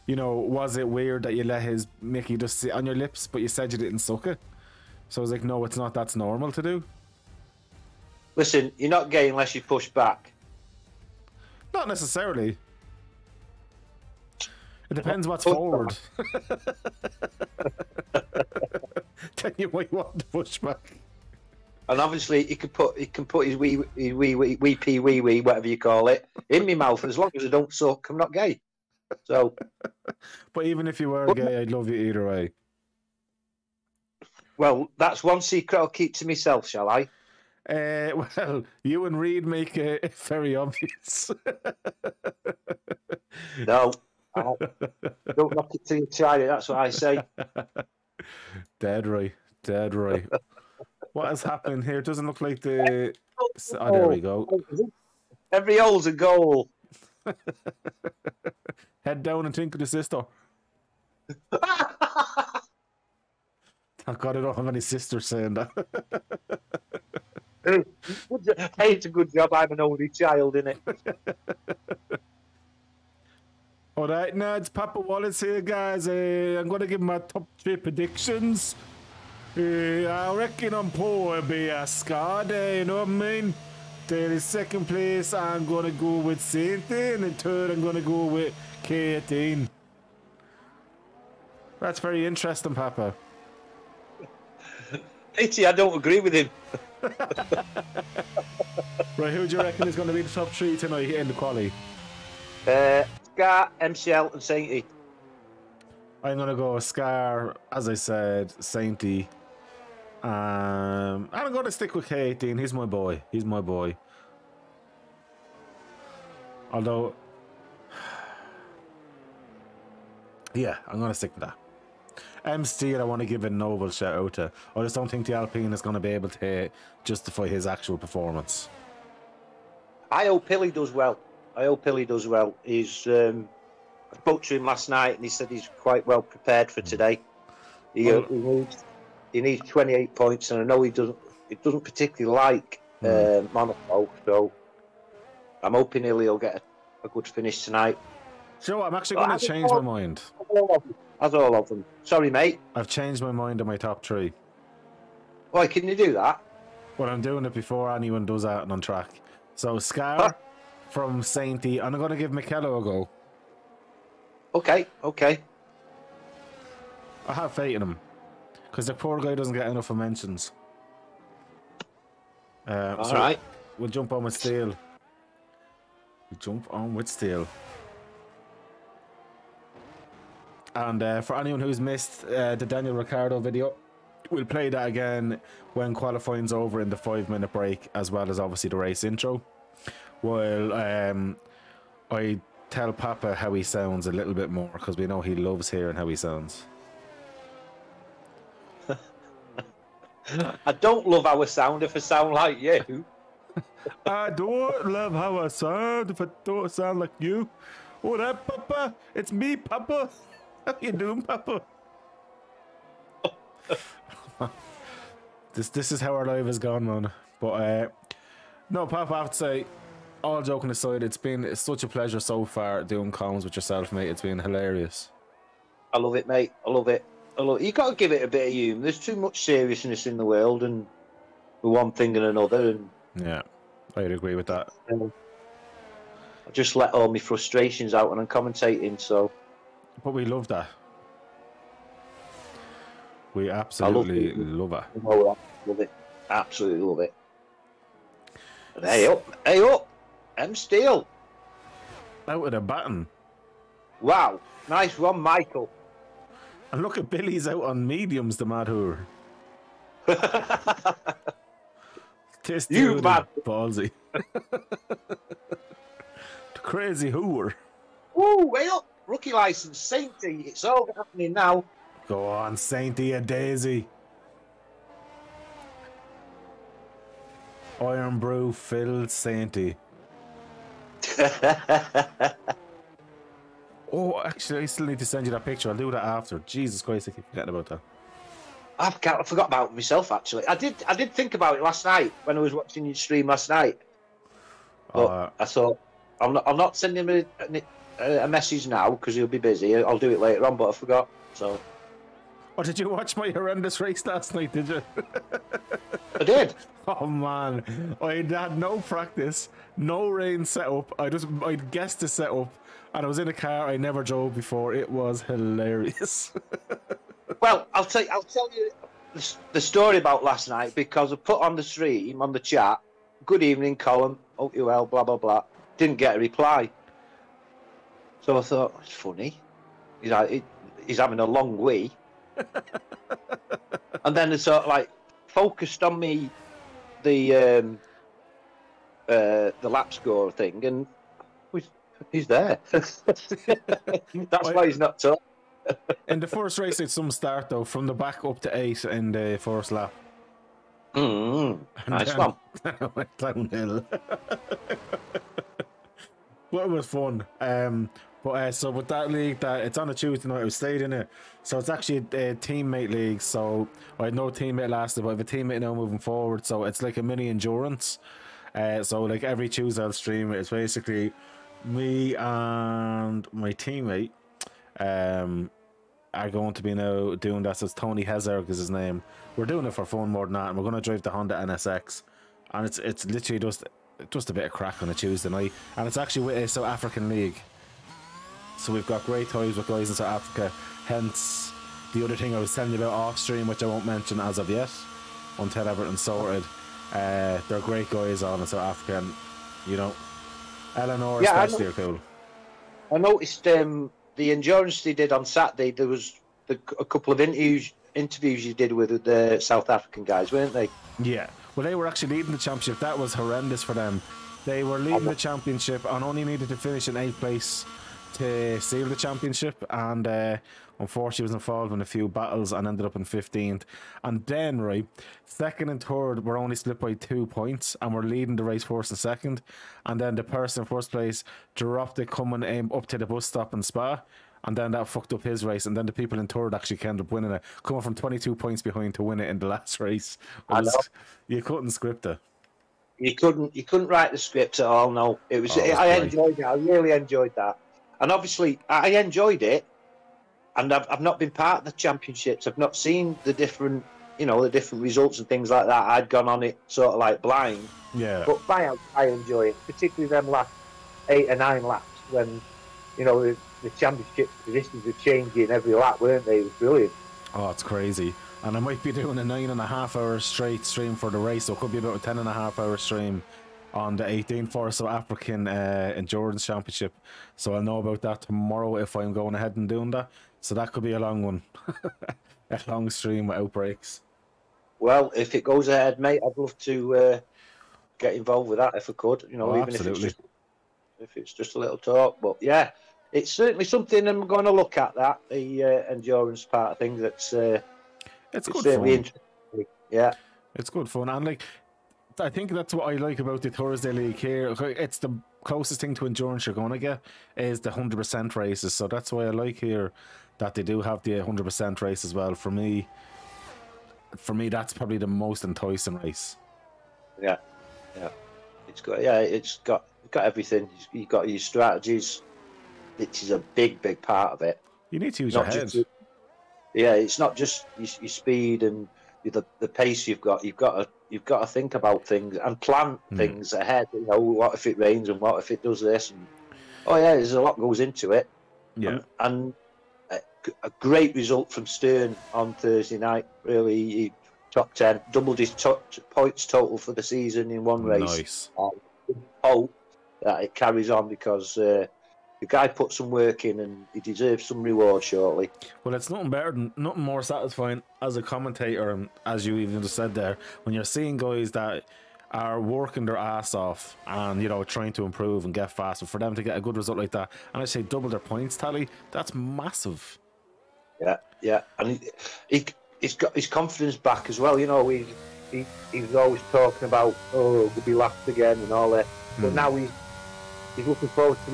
you know, was it weird that you let his Mickey just sit on your lips, but you said you didn't suck it? So I was like, no, it's not. That's normal to do. Listen, you're not gay unless you push back. Not necessarily. It depends what's forward. Then you might want to push back. And obviously, he can put his wee pee wee whatever you call it in my mouth. As long as I don't suck, I'm not gay. So. But even if you were gay, I'd love you either way. Well, that's one secret I'll keep to myself, shall I? Well, you and Reed make it very obvious. No. Don't knock it till you try it, that's what I say. Dead right. Dead right. What has happened here? It doesn't look like the... Oh, there we go. Every hole's a goal. Head down and think of the sister. Thank God I don't have any sisters saying that. Hey, it's a good job I'm an only child, innit? Alright, now it's Papa Wallace here, guys. I'm going to give my top 3 predictions. I reckon on Paul will be a Scott, you know what I mean? Then in second place, I'm going to go with Sainty, and in third, I'm going to go with K18. That's very interesting, Papa. Pity, I don't agree with him. Right, who do you reckon is going to be the top 3 tonight in the quali? Scar, MCL, and Sainty. I'm going to go Scar, as I said, Sainty. I'm going to stick with K18. He's my boy. He's my boy. Although, yeah, I'm going to stick with that. Steele, I want to give a noble shout out to. I just don't think the Alpine is going to be able to justify his actual performance. I hope Pilly does well. He's I spoke to him last night and he said he's quite well prepared for today. He needs 28 points, and I know he doesn't particularly like Monaco. So I'm hoping he'll get a good finish tonight. So I'm actually going to change my mind. As all of them. Sorry, mate. I've changed my mind on my top 3. Why can you do that? Well, I'm doing it before anyone does that on track. So Scar from Sainty, and I'm going to give Mikello a go. Okay. I have faith in him because the poor guy doesn't get enough mentions. All right. We'll jump on with Steel. And for anyone who's missed the Daniel Ricciardo video, we'll play that again when qualifying's over in the 5-minute break, as well as obviously the race intro. While I tell Papa how he sounds a little bit more, because we know he loves hearing how he sounds. I don't love how I sound if I sound like you. I don't love how I sound if I don't sound like you. What up, Papa? It's me, Papa. How you doing, Papa? This is how our life has gone, man. But no, Papa, I have to say, all joking aside, it's been such a pleasure so far doing comms with yourself, mate. It's been hilarious. I love it, mate. I love it. You got to give it a bit of humour. There's too much seriousness in the world, and with one thing and another. And yeah, I'd agree with that. I just let all my frustrations out when I'm commentating. So, but we love that. We absolutely love it. Love it. Absolutely love it. And hey up, M Steel. Out of the baton. Wow, nice run, Michael. And look at Billy's out on mediums, the mad whore. This dude mad ballsy. The crazy whore. Woo, way up. Rookie license, Sainty. It's all happening now. Go on, Sainty a daisy. Iron Brew filled Sainty. Oh, actually, I still need to send you that picture. I'll do that after. Jesus Christ, I keep forgetting about that. I forgot about it myself, actually. I did think about it last night when I was watching your stream last night. But I thought, I'm not sending him a message now because he'll be busy. I'll do it later on, but I forgot. So. Oh, did you watch my horrendous race last night, did you? I did. Oh, man. I had no practice, no rain setup. I guessed the setup, and I was in a car I never drove before. It was hilarious. Well, I'll tell you the story about last night because I put on the stream, on the chat, good evening, Colin, hope you're well, blah, blah, blah. Didn't get a reply. So I thought, it's funny. He's having a long wee. And then it sort of like focused on me, the lap score thing, and he's there. That's why he's not talking. In the first race, it's some start though, from the back up to 8 in the first lap. Nice one. I went downhill. Well, it was fun. So with that league, it's on a Tuesday night. I stayed in it, so it's actually a teammate league. So I had no teammate last year, but I have a teammate now moving forward. So it's like a mini endurance. So like every Tuesday I'll stream it. It's basically me and my teammate are going to be now doing that. So it's Tony Hezerg is his name. We're doing it for fun more than that, and we're going to drive the Honda NSX, and it's literally just a bit of crack on a Tuesday night, and it's actually with a South African league. So we've got great ties with guys in South Africa. Hence the other thing I was telling you about off stream, which I won't mention as of yet until everything's sorted. They're great guys on in South Africa, and you know, Eleanor especially are cool. I noticed the endurance they did on Saturday. There was a couple of interviews you did with the South African guys, weren't they? Yeah. Well, they were actually leading the championship. That was horrendous for them. They were leading the championship and only needed to finish in 8th place to seal the championship, and unfortunately was involved in a few battles and ended up in 15th. And then, right, second and third were only split by 2 points and were leading the race first and second. And then the person in first place dropped it coming up to the bus stop in Spa, and then that fucked up his race. And then the people in third actually ended up winning it, coming from 22 points behind to win it in the last race. You couldn't script it. You couldn't write the script at all. No, it was. I enjoyed it. I really enjoyed that, and obviously I enjoyed it. And I've not been part of the championships. I've not seen the different, the different results and things like that. I'd gone on it sort of like blind. Yeah. But I enjoy it, particularly them last 8 or 9 laps when, the championship positions were changing every lap, weren't they? It was brilliant. Oh, it's crazy. And I might be doing a 9.5 hour straight stream for the race, so it could be about a 10.5 hour stream on the 18th Force of African Endurance Championship. So I'll know about that tomorrow if I'm going ahead and doing that. So that could be a long one. A long stream without breaks. Well, if it goes ahead, mate, I'd love to get involved with that if I could. Even absolutely. if it's just a little talk. But yeah, it's certainly something I'm going to look at, that the endurance part of things. It's good certainly fun. Interesting. Yeah, it's good fun, and I think that's what I like about the Thursday League here. It's the closest thing to endurance you're going to get is the 100% races. So that's why I like here that they do have the 100% race as well. For me, that's probably the most enticing race. Yeah. It's got it's got everything. You've got your strategies, which is a big part of it. You need to use your head. It's not just your speed and the pace you've got. You've got to think about things and plan things ahead. What if it rains and what if it does this? And there's a lot goes into it. Yeah, and a great result from Stern on Thursday night. Really, he top 10, doubled his points total for the season in one race. Nice. Hope that it carries on because the guy put some work in and he deserves some reward shortly. Well, it's nothing more satisfying as a commentator, and as you even just said there, when you're seeing guys that are working their ass off and trying to improve and get faster, for them to get a good result like that, and I say double their points tally, that's massive. Yeah, and he's got his confidence back as well. He was always talking about we'll be lapped again and all that, but now he's looking forward to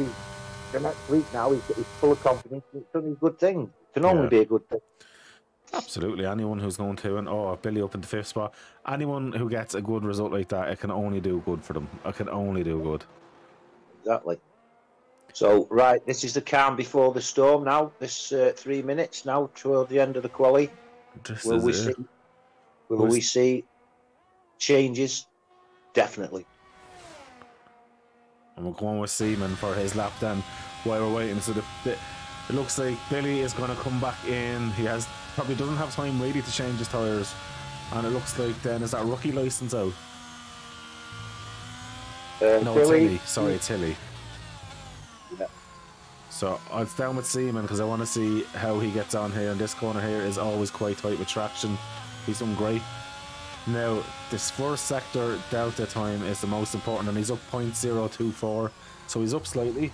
the next week. Now he's full of confidence. It's only a good thing. It can only be a good thing. Absolutely. Anyone who's going to, and Billy up in the 5th spot, anyone who gets a good result like that, it can only do good for them. It can only do good. Exactly. So, right, this is the calm before the storm now. This 3 minutes now toward the end of the quali. Will we see changes? Definitely. And we're going with Seaman for his lap then while we're waiting. So it looks like Billy is going to come back in. He probably doesn't have time really to change his tyres. And it looks like then, is that rookie license out? No, it's Hilly. Sorry, it's Hilly. Yeah. So it's down with Seaman because I want to see how he gets on here. And this corner here is always quite tight with traction. He's done great. Now, this first sector delta time is the most important, and he's up 0.024, so he's up slightly.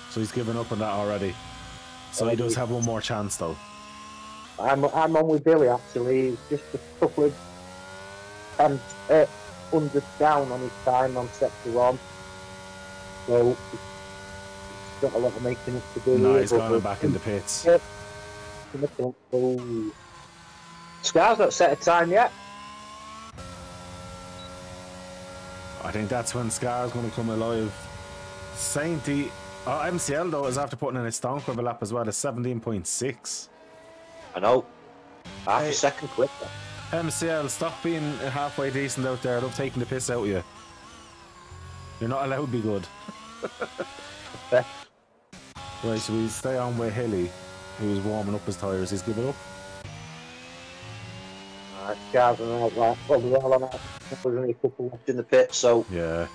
So he's given up on that already. So he does have one more chance, though. I'm on with Billy, actually. He's just a couple of hundreds down on his time on sector 1. So got a lot of making up to do. No, he's going back in the pits. Scar's not set a time yet. I think that's when Scar's going to come alive. Sainty, MCL though is after putting in a stone quiver lap as well. It's 17.6. I know. Half a second quicker. MCL, stop being halfway decent out there. I love taking the piss out of you. You're not allowed to be good. Right, so we stay on with Hilly, who's warming up his tyres. He's given up. Scar's and all that. Well, we're all on that. There's only a couple left in the pit, so yeah.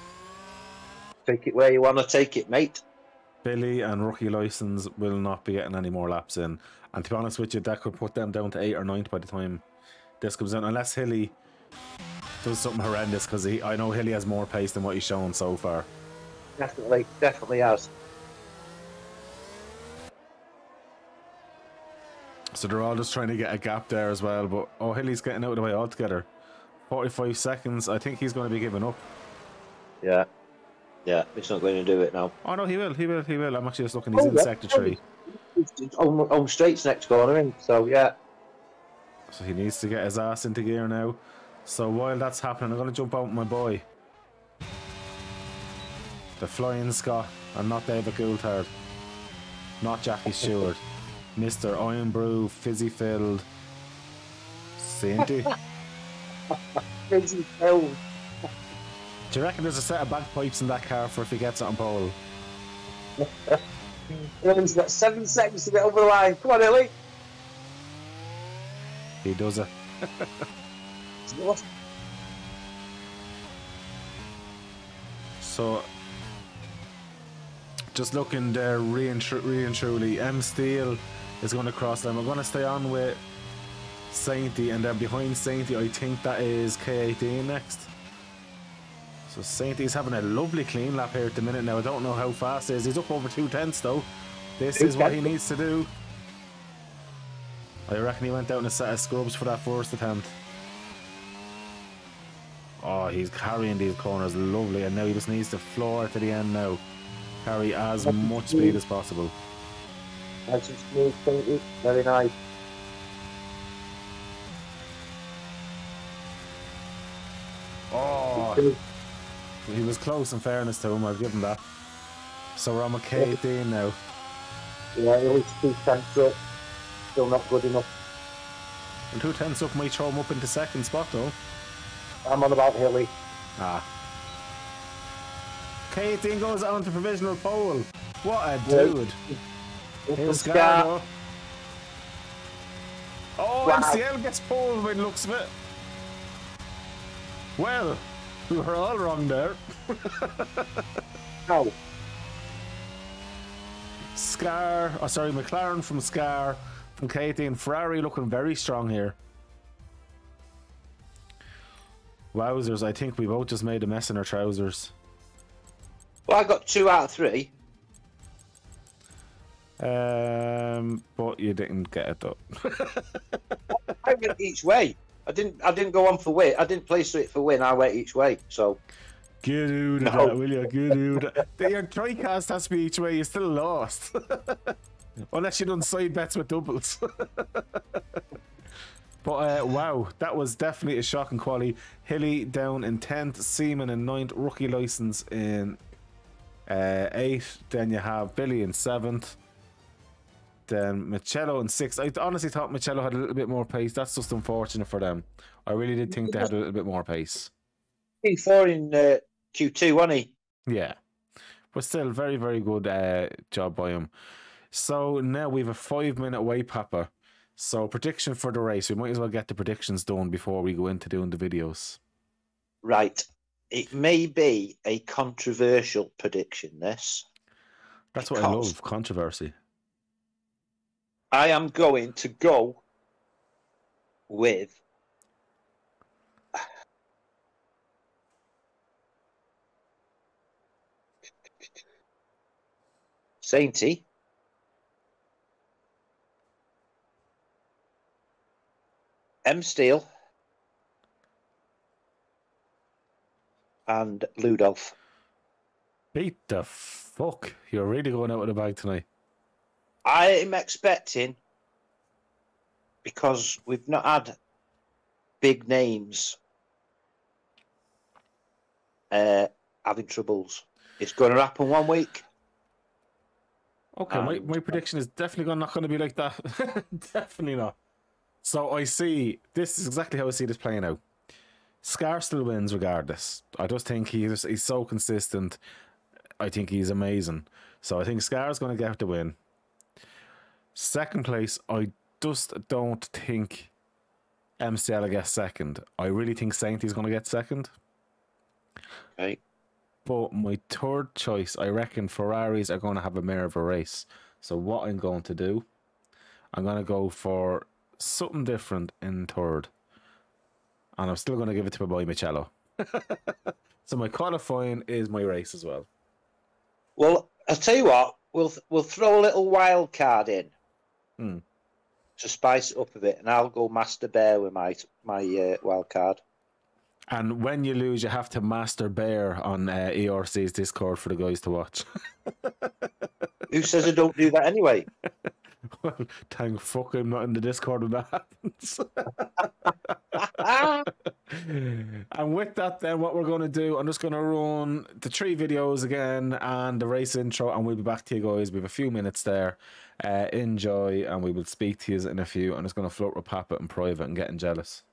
Take it where you want to take it, mate. Billy and rookie license will not be getting any more laps in. And to be honest with you, that could put them down to 8th or 9th by the time this comes in. Unless Hilly does something horrendous, because I know Hilly has more pace than what he's shown so far. Definitely has. So they're all just trying to get a gap there as well. But Hilly's getting out of the way altogether. 45 seconds. I think he's going to be giving up. Yeah, he's not going to do it now. Oh no, he will. I'm actually just looking. He's in sector 3. home straight's next corner in. So yeah. So he needs to get his ass into gear now. So while that's happening, I'm going to jump out with my boy, the Flying Scot, and not David Coulthard, not Jackie Stewart, Mr. Iron Brew, Fizzy Filled, Sainty. Fizzy Filled. Do you reckon there's a set of bagpipes in that car for if he gets it on pole? He's got 7 seconds to get over the line. Come on, Illy. He does it. So, just looking there, really and truly, M Steele is going to cross line. We're going to stay on with Sainty, and then behind Sainty, I think that is K18 next. So Sainty's having a lovely clean lap here at the minute now. I don't know how fast it is. He's up over 2/10 though. This is what he needs to do. I reckon he went out in a set of scrubs for that first attempt. Oh, he's carrying these corners lovely, and now he just needs to floor to the end now. Carry as much speed as possible. Nice and smooth, Sainty. Very nice. Oh, he was close in fairness to him, I'll give him that. So we're on with K18 now. Yeah, at least 2/10 up. Still not good enough. And 2/10 up might throw him up into second spot though. I'm on about Hilly. Ah. K18 goes on to provisional pole. What a dude. Here's Scar. Oh, Wow. MCL gets pole by the looks of it. Well, we were all wrong there. No. Scar, oh sorry, McLaren from Scar, from K18. Ferrari looking very strong here. Wowzers, I think we both just made a mess in our trousers. Well, I got 2 out of 3. But you didn't get it though. I went each way. I didn't go on for win. I didn't place it for win. I went each way. So Get out of that, will you? Get out of that. Your TriCast has to be each way. You're still lost. Unless you done side bets with doubles. But wow, that was definitely a shocking quality. Hilly down in 10th, Seaman in 9th, rookie license in 8th. Then you have Billy in 7th. Then Michello in 6th. I honestly thought Michello had a little bit more pace. That's just unfortunate for them. I really did think they had a little bit more pace. P4 in Q2, wasn't he? Yeah. But still, very, very good job by him. So now we have a 5-minute wait, Papa. So prediction for the race. We might as well get the predictions done before we go into doing the videos. Right. It may be a controversial prediction, this. That's what I love, controversy. I am going to go with Sainty. M Steele and Ludolf. Beat the fuck. You're really going out with a bag tonight. I am expecting, because we've not had big names having troubles. It's going to happen one week. Okay, my prediction is definitely not going to be like that. Definitely not. So I see, this is exactly how I see this playing out. Scar still wins regardless. I just think he's so consistent. I think he's amazing. So I think Scar's going to get the win. Second place, I just don't think MCL gets second. I really think Sainty's going to get second. Okay. But my third choice, I reckon Ferraris are going to have a mare of a race. So what I'm going to do, I'm going to go for something different in third. And I'm still going to give it to my boy Michello. So my qualifying is my race as well. Well, I'll tell you what, we'll throw a little wild card in to spice it up a bit, and I'll go Master Bear with my wild card. And when you lose, you have to Master Bear on ERC's Discord for the guys to watch. Who says I don't do that anyway? Well, thank fuck I'm not in the Discord when that happens. And with that, then, what we're going to do, I'm just going to run the 3 videos again and the race intro, and we'll be back to you guys. We have a few minutes there. Enjoy, and we will speak to you in a few. I'm just going to float with Papa in private and getting jealous.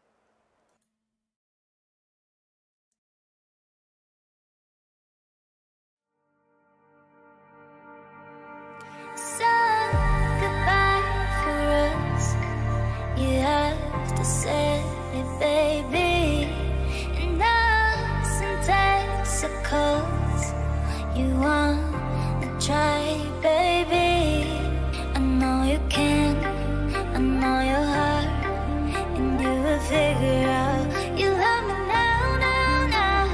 You have to say it, baby. In us Texas, you wanna try, baby. I know you can, I know your heart, and you will figure out you love me now, now, now,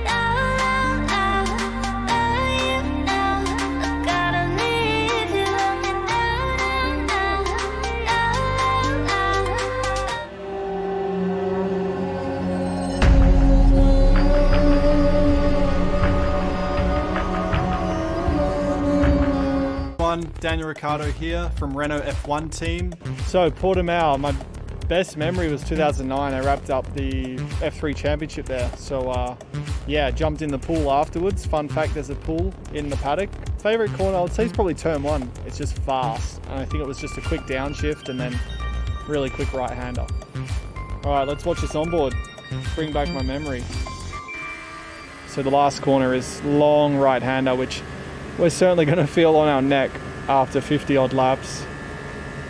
now, now, now, now, you know I gotta leave you, love me now, now, now, now, Daniel Ricciardo here from Renault F1 team. So Portimao, my best memory was 2009. I wrapped up the F3 championship there. So yeah, jumped in the pool afterwards. Fun fact, there's a pool in the paddock. Favorite corner, I would say, is probably turn 1. It's just fast. And I think it was just a quick downshift and then really quick right-hander. All right, let's watch this onboard. Bring back my memory. So the last corner is long right-hander, which we're certainly going to feel on our neck after 50 odd laps.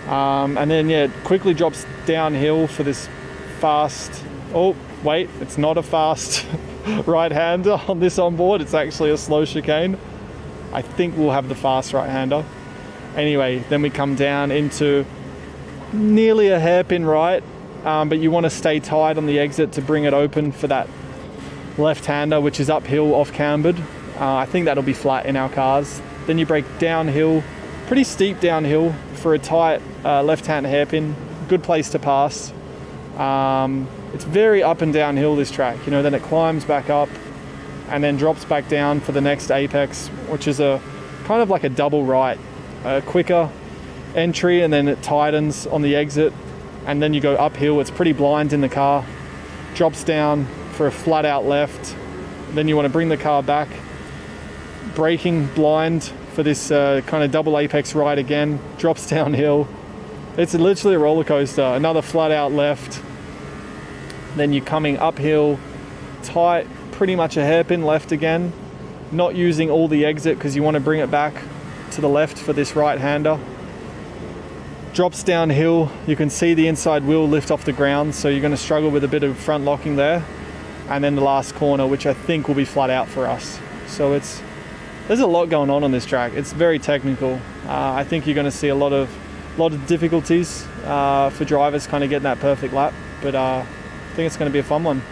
And then, yeah, it quickly drops downhill for this fast, oh, wait, it's not a fast right-hander on this onboard. It's actually a slow chicane. I think we'll have the fast right-hander. Anyway, then we come down into nearly a hairpin right, but you want to stay tight on the exit to bring it open for that left-hander, which is uphill off cambered. I think that'll be flat in our cars. Then you brake downhill, pretty steep downhill for a tight left-hand hairpin. Good place to pass. It's very up and downhill, this track. You know, then it climbs back up and then drops back down for the next apex, which is a kind of like a double right. A quicker entry, and then it tightens on the exit, and then you go uphill. It's pretty blind in the car. Drops down for a flat out left. Then you want to bring the car back. Braking blind for this kind of double apex right again, drops downhill. It's literally a roller coaster. Another flat out left. Then you're coming uphill, tight, pretty much a hairpin left again. Not using all the exit because you want to bring it back to the left for this right-hander. Drops downhill. You can see the inside wheel lift off the ground, so you're going to struggle with a bit of front locking there. And then the last corner, which I think will be flat out for us. So there's a lot going on this track. It's very technical. I think you're going to see a lot of difficulties for drivers kind of getting that perfect lap, but I think it's going to be a fun one.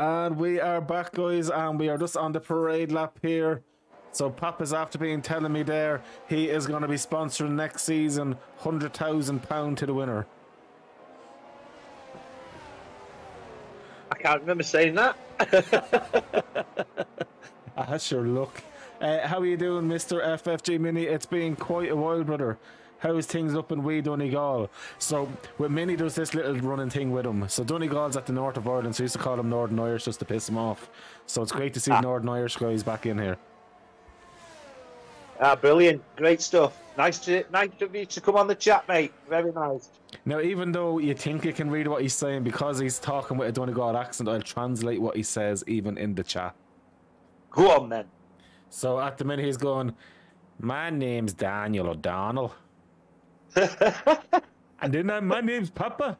And we are back, guys, and we are just on the parade lap here. So Papa's after being telling me there he is going to be sponsoring next season, £100,000 to the winner. I can't remember saying that. That's your luck. How are you doing, Mr. FFG Mini? It's been quite a while, brother. how's things up in wee Donegal? So with Minnie does this little running thing with him. So Donegal's at the north of Ireland, so we used to call him Northern Irish just to piss him off. So it's great to see Northern Irish guys back in here. Brilliant, great stuff. Nice of you to come on the chat, mate. Very nice. Now, even though you think you can read what he's saying, because he's talking with a Donegal accent, I'll translate what he says even in the chat. Go on, then. So at the minute he's going, my name's Daniel O'Donnell. And then my name's Papa.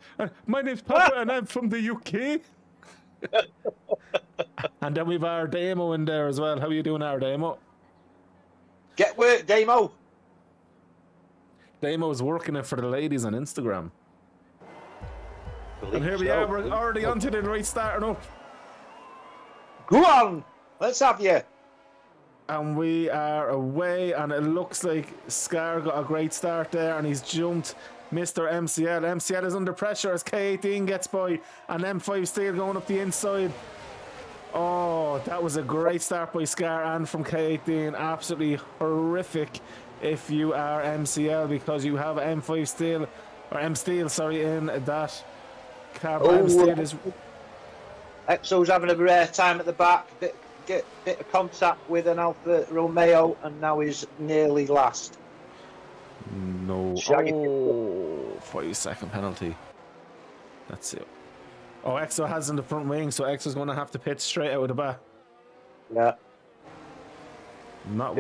My name's Papa and I'm from the UK. And then we've our Damo in there as well. How are you doing, our Damo? Get work, Damo. Damo's working it for the ladies on Instagram. And here we are, we're already onto the right starting up. Go on, let's have you. And we are away, and it looks like Scar got a great start there, and he's jumped Mr. MCL. MCL is under pressure as K18 gets by, and M5 Steel going up the inside. Oh, that was a great start by Scar and from K18. Absolutely horrific if you are MCL, because you have M5 Steel, or M Steel, sorry, in that car. M Steel is... Exo's having a rare time at the back. Bit of contact with an Alfa Romeo, and now he's nearly last. No. Oh, 5-second penalty. That's it. Oh, Exo has in the front wing, so Exo's going to have to pitch straight out of the back. Yeah. Not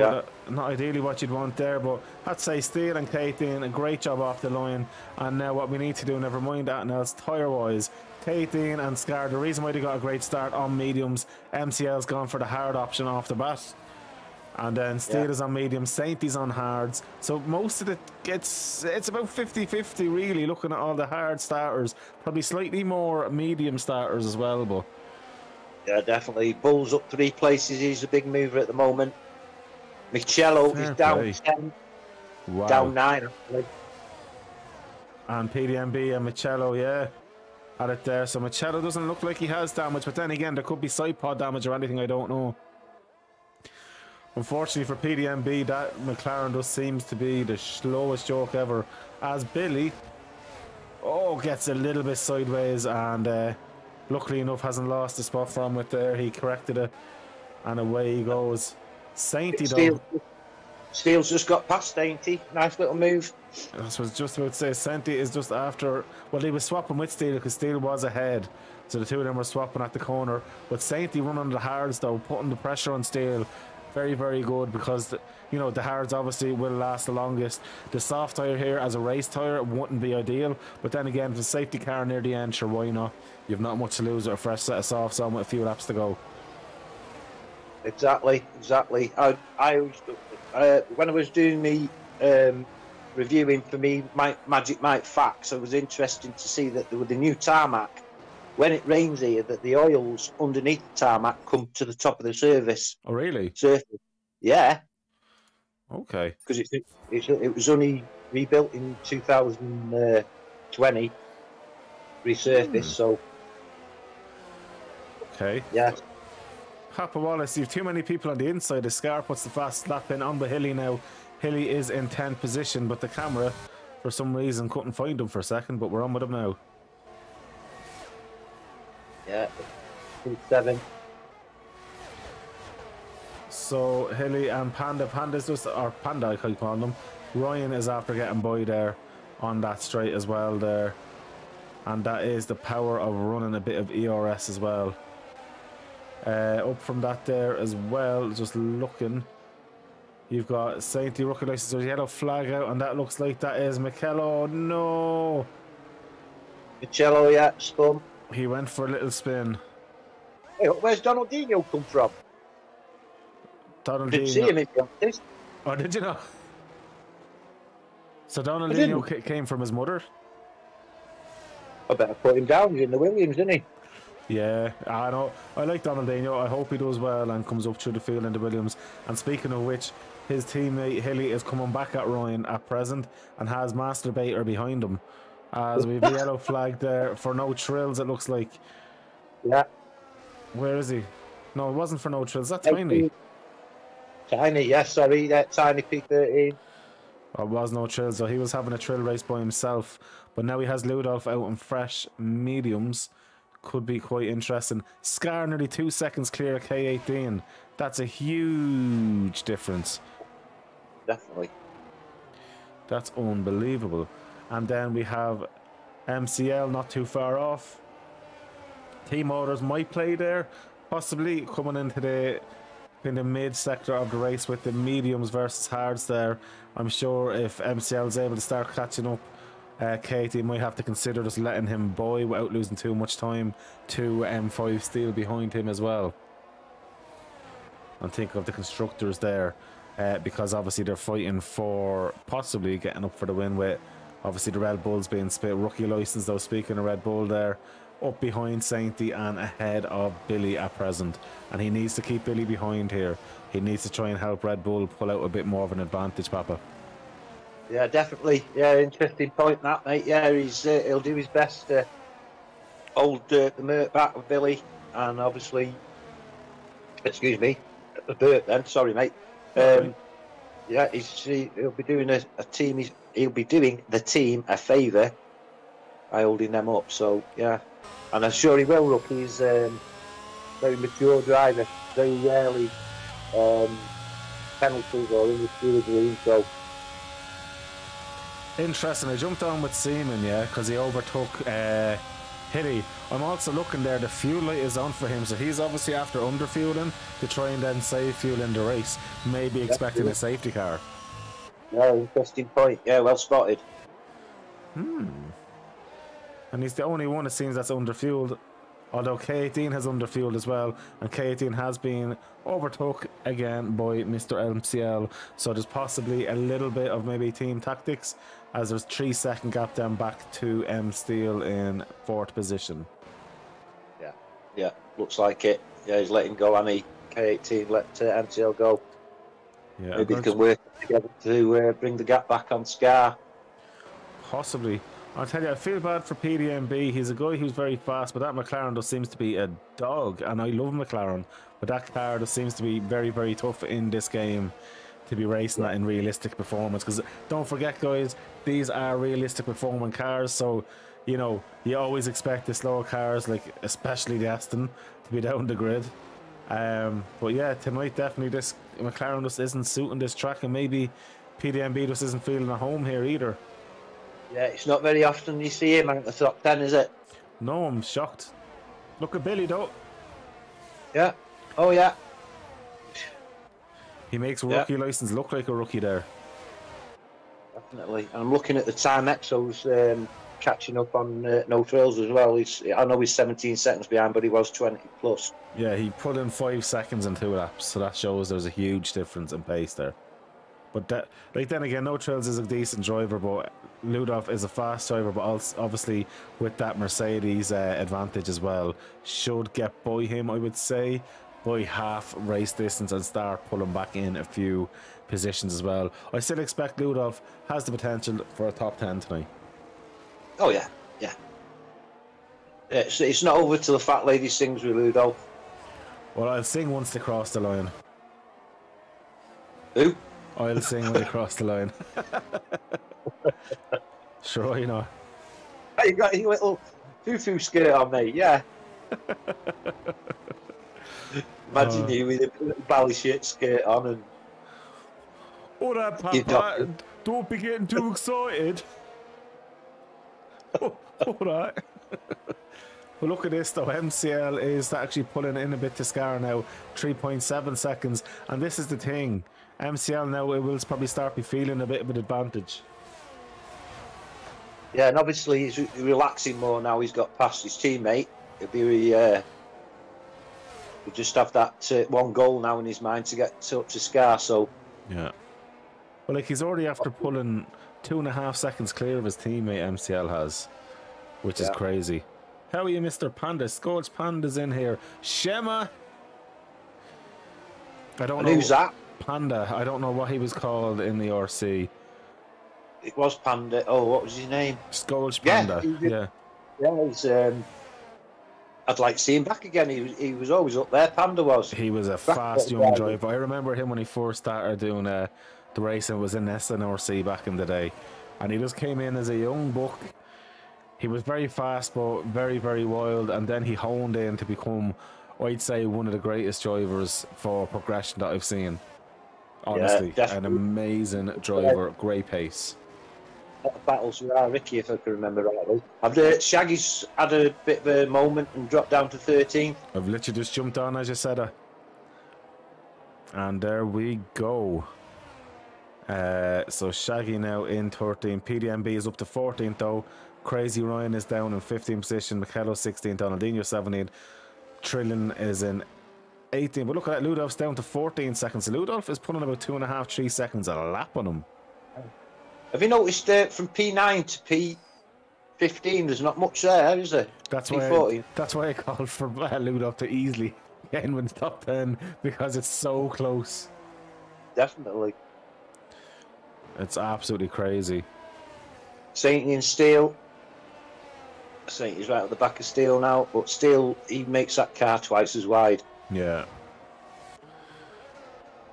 ideally what you'd want there, but I'd say Steele and K18 a great job off the line. And now what we need to do, never mind that now, is tyre-wise. K18 and Scar, the reason why they got a great start on mediums, MCL's gone for the hard option off the bat. And then Steele is on medium, Sainty's on hards. So most of it it's about 50-50 really, looking at all the hard starters. Probably slightly more medium starters as well, but... Yeah, definitely. Bull's up 3 places, he's a big mover at the moment. Michello is down 10. Wow. Down 9, actually. And PDMB and Michello, yeah, at it there. So Michello doesn't look like he has damage, but then again, there could be side pod damage or anything, I don't know. Unfortunately for PDMB, that McLaren just seems to be the slowest joke ever. As Billy, gets a little bit sideways, and luckily enough hasn't lost the spot from it there. He corrected it, and away he goes. Sainty though. Steele's just got past Sainty. Nice little move. I was just about to say, Sainty is just after... Well, he was swapping with Steele because Steele was ahead. So the two of them were swapping at the corner. But Sainty running the hards though, putting the pressure on Steele. Very, very good, because the hards obviously will last the longest. The soft tyre here as a race tyre wouldn't be ideal, but then again, if the safety car near the end, sure, why not? You've not much to lose with a fresh set of softs on with a few laps to go. Exactly. I was, when I was doing me reviewing for me Magic Mike facts, it was interesting to see that with the new tarmac, when it rains here, that the oils underneath the tarmac come to the top of the surface. Oh, really? Surface. Yeah. Okay. Because it was only rebuilt in 2020, resurfaced. So. Okay. Yeah. Papa Wallace, you've too many people on the inside. The Scar puts the fast lap in on the Hilly now. Hilly is in 10th position, but the camera, for some reason, couldn't find him for a second, but we're on with him now. Yeah, 7. So Hilly and Panda's just, or Panda I keep calling them. Ryan is after getting by there on that straight as well there. And that is the power of running a bit of ERS as well. Up from that there as well, just looking. You've got Sainty rookie license, there's a yellow flag out, and that looks like that is Michello. No! Michello, yeah, spun. He went for a little spin. Hey, where's Donaldinho come from? Donaldinho. Didn't see him in this. Oh, did you know? So Donaldinho came from his mother? I better put him down. He's in the Williams, isn't he? Yeah, I know. I like Donaldinho. I hope he does well and comes up through the field in the Williams. And speaking of which, his teammate Hilly is coming back at Ryan at present and has Masturbator behind him. As we have a yellow flag there for no trills, it looks like. Yeah. Where is he? No, it wasn't for no trills. That's Tiny. Tiny, yes, sorry. That Tiny P13. There was no trill, so he was having a trill race by himself. But now he has Ludolf out in fresh mediums. Could be quite interesting. Scar nearly 2 seconds clear of K18. That's a huge difference. Definitely. That's unbelievable. And then we have MCL not too far off. Team Motors might play there, possibly coming into in the mid sector of the race with the mediums versus hards there. I'm sure if MCL is able to start catching up, Katie might have to consider just letting him buy without losing too much time to M5 Steel behind him as well. And think of the constructors there, because obviously they're fighting for possibly getting up for the win with obviously the Red Bulls being split. Rookie license though, speaking of Red Bull there, up behind Sainty and ahead of Billy at present. And he needs to keep Billy behind here. He needs to try and help Red Bull pull out a bit more of an advantage, Papa. Yeah, definitely. Yeah, interesting point that, mate. Yeah, he'll do his best to hold the Mert back with Billy, and obviously, excuse me, the Burt then. Sorry, mate. Yeah, he'll be doing he'll be doing the team a favour by holding them up. So yeah, and I'm sure he will. Look, he's very mature driver. Very rarely penalties or in the field of green. So. Interesting. I jumped on with Seaman, yeah, because he overtook Hitty. I'm also looking there, the fuel light is on for him, so he's obviously after underfueling to try and then save fuel in the race. Maybe expecting a safety car. Yeah, interesting point. Yeah, well spotted. And he's the only one, it seems, that's underfueled. Although K18 has underfueled as well, and K18 has been overtook again by Mr. MCL. So there's possibly a little bit of maybe team tactics, as there's 3 second gap down back to M Steel in 4th position. Yeah, looks like it. Yeah, he's letting go, and K18 let MCL go. Yeah, maybe they can work together to bring the gap back on Scar. Possibly. I'll tell you, I feel bad for PDMB. He's a guy who's very fast, but that McLaren just seems to be a dog. And I love McLaren, but that car just seems to be very, very tough in this game to be racing that in realistic performance. Because don't forget, guys, these are realistic performing cars. So, you know, you always expect the slower cars, like especially the Aston, to be down the grid. But yeah, tonight definitely this McLaren just isn't suiting this track, and maybe PDMB just isn't feeling at home here either. Yeah, it's not very often you see him at the top 10, is it? No, I'm shocked. Look at Billy, though. Yeah. Oh, yeah. He makes a rookie license look like a rookie there. Definitely. And I'm looking at the time Exo's catching up on no trails as well. I know he's 17 seconds behind, but he was 20 plus. Yeah, he put in 5 seconds in 2 laps, so that shows there's a huge difference in pace there. But that, like, then again, No Trails is a decent driver, but Ludolf is a fast driver, but also obviously with that Mercedes advantage as well, should get by him, I would say, by half race distance and start pulling back in a few positions as well. I still expect Ludolf has the potential for a top 10 tonight. Oh yeah, yeah. It's not over till the fat lady sings with Ludolf. Well, I'll sing once they cross the line. Who? I'll sing when they cross the line. Sure, you know. You got your little foo-foo skirt on, mate, yeah. Imagine you with a little bally shirt skirt on and... Oh, that Papa, don't be getting too excited. All right. But look at this though, MCL is actually pulling in a bit to Scar now, 3.7 seconds. And this is the thing, MCL now it will probably start be feeling a bit of an advantage. Yeah, and obviously he's relaxing more now he's got past his teammate. He'll just have that one goal now in his mind to get up to Scar, so... Yeah. Well, like, he's already after pulling 2.5 seconds clear of his teammate, MCL has, which is crazy. How are you, Mr. Panda? Scorch Panda's in here. Shema! I don't know. Who's that? Panda. I don't know what he was called in the ERC. It was Panda. Oh, what was his name? Scorch Panda. Yeah, he's, I'd like to see him back again. He was always up there, Panda was. He was a fast young driver. I remember him when he first started doing the racing was in SNRC back in the day. And he just came in as a young buck. He was very fast, but very, very wild. And then he honed in to become, I'd say, one of the greatest drivers for progression that I've seen. Honestly, an amazing driver, great pace. Battles with our Ricky, if I can remember rightly. Shaggy's had a bit of a moment and dropped down to 13th. I've literally just jumped on as you said it. And there we go. So Shaggy now in 13. PDMB is up to 14th though. Crazy Ryan is down in 15th position. Michello 16th. Donaldinho 17th. Trillion is in 18th. But look at that, Ludolf's down to 14 seconds. Ludolf is putting about 2.5-3 seconds a lap on him. Have you noticed from P9 to P15 there's not much there, is there? That's why I called for Ludolf to easily get in with top 10, because it's so close. Definitely. It's absolutely crazy. Sainty and Steele. Sainty's right at the back of Steele now, but Steele, he makes that car twice as wide. Yeah.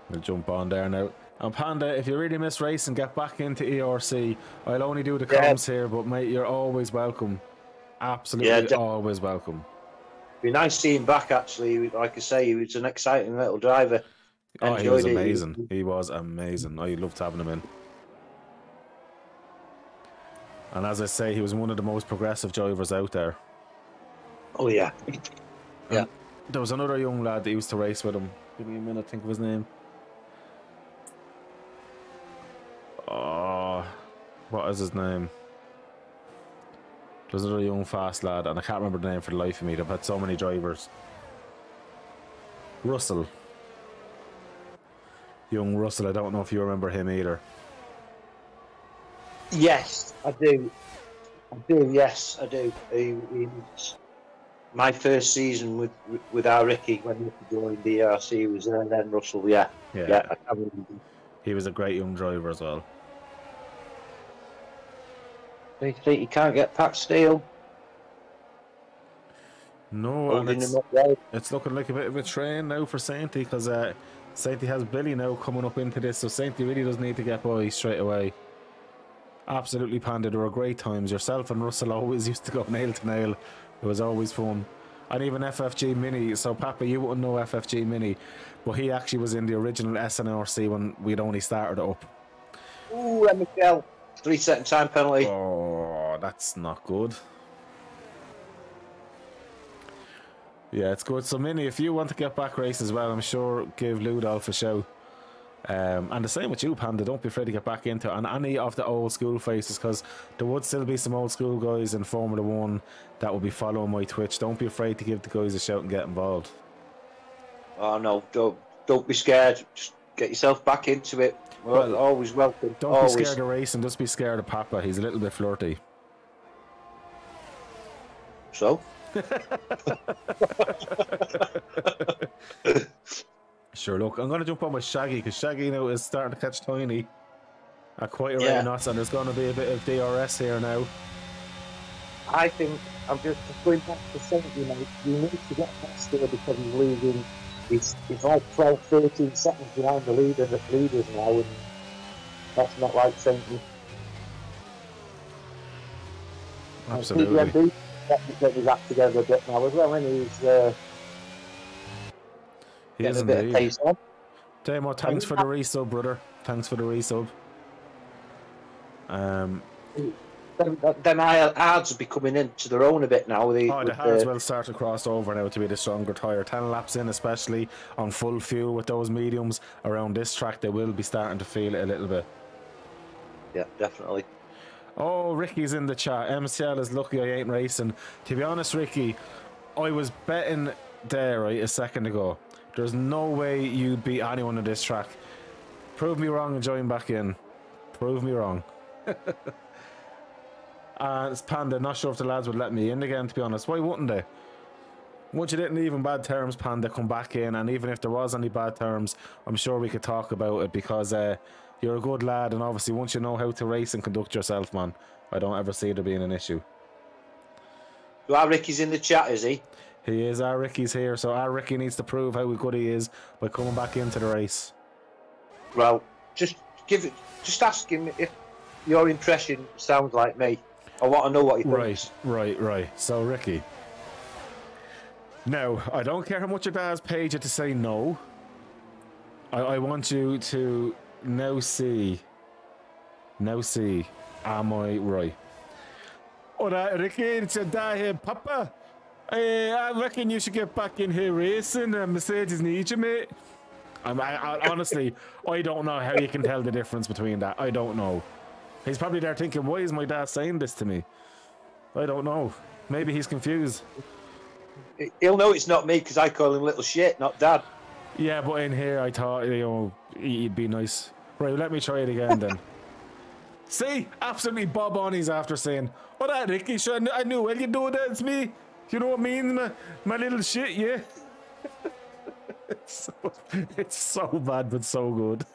We'll jump on there now. And Panda, if you really miss racing, get back into ERC. I'll only do the comms here, but mate, you're always welcome. Absolutely always welcome. Be nice seeing him back, actually. Like I say, he was an exciting little driver. Oh, he was amazing. He was amazing. I loved having him in. And as I say, he was one of the most progressive drivers out there. Oh, yeah. Yeah. There was another young lad that used to race with him. Give me a minute to think of his name. Oh, what is his name? There's another young fast lad, and I can't remember the name for the life of me. They've had so many drivers. Russell. Young Russell, I don't know if you remember him either. Yes, I do. Yes, I do. He was my first season with our Ricky when he joined the ERC was there then, Russell, yeah. I remember. He was a great young driver as well. You think he can't get past Steele? No, and it's looking like a bit of a train now for Sainty, because Sainty has Billy now coming up into this, so Sainty really does need to get by straight away. Absolutely, Panda. There were great times. Yourself and Russell always used to go nail to nail. It was always fun. And even FFG Mini. So, Papa, you wouldn't know FFG Mini, but he actually was in the original SNRC when we'd only started up. Ooh, and Michelle. 3-second time penalty. Oh, that's not good. Yeah, it's good. So, Mini, if you want to get back race as well, I'm sure give Ludolf a shout. And the same with you, Panda. Don't be afraid to get back into it. And any of the old school faces, because there would still be some old school guys in Formula 1 that will be following my Twitch. Don't be afraid to give the guys a shout and get involved. Oh no, don't be scared. Just get yourself back into it. Well, always welcome. Don't be scared of racing, just be scared of Papa. He's a little bit flirty. So? Sure, look, I'm going to jump on with Shaggy, because Shaggy now is starting to catch Tiny at quite a rate of knots, and there's going to be a bit of DRS here now. I think, I'm just going back to saying, you need to get past here because he's leading. He's like 12-13 seconds behind the leaders now, and that's not like saying. Absolutely. Get his act together a bit now as well, and he's getting a bit of pace on. Damo, thanks for the resub, brother. Thanks for the resub. Them hards will be coming into their own a bit now. The hards will start to cross over now to be the stronger tyre. 10 laps in, especially on full fuel with those mediums around this track, they will be starting to feel it a little bit. Yeah, definitely. Oh, Ricky's in the chat. MCL is lucky I ain't racing. To be honest, Ricky, I was betting there a second ago. There's no way you'd beat anyone on this track. Prove me wrong and join back in. Prove me wrong. It's Panda. Not sure if the lads would let me in again, to be honest. Why wouldn't they? Once you didn't leave in bad terms, Panda, come back in. And even if there was any bad terms, I'm sure we could talk about it, because you're a good lad. And obviously, once you know how to race and conduct yourself, man, I don't ever see there being an issue. So our Ricky's in the chat, is he? He is. Our Ricky's here. So our Ricky needs to prove how good he is by coming back into the race. Well, just Just ask him if your impression sounds like me. I want to know what he thinks. Right. So, Ricky. Now, I don't care how much your dad's paid you to say no. I want you to now see, am I right? Alright, Ricky, it's your dad here, Papa. I reckon you should get back in here racing. Mercedes needs you, mate. I honestly, I don't know how you can tell the difference between that. I don't know. He's probably there thinking, why is my dad saying this to me? I don't know. Maybe he's confused. He'll know it's not me because I call him little shit, not dad. Yeah, but in here I thought, you know, he'd be nice. Right, let me try it again then. See? Absolutely bob on he's after saying, "Oh, that Ricky, sure, I knew well you know that, it's me. You know what I mean? My little shit, yeah." It's so bad, but so good.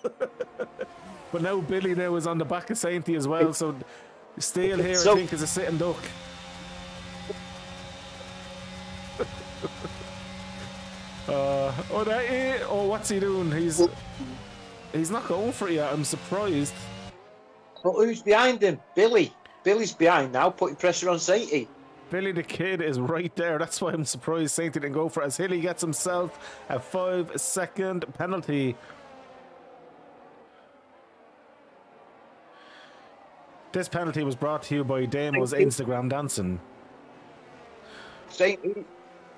But now Billy now is on the back of Sainty as well, so Steele here, I think, is a sitting duck. What's he doing? He's not going for it yet. I'm surprised. But who's behind him? Billy. Billy's behind now, putting pressure on Sainty. Billy the Kid is right there. That's why I'm surprised Sainty didn't go for it, as Hilly gets himself a 5-second penalty. This penalty was brought to you by Damo's Instagram dancing. Sainty.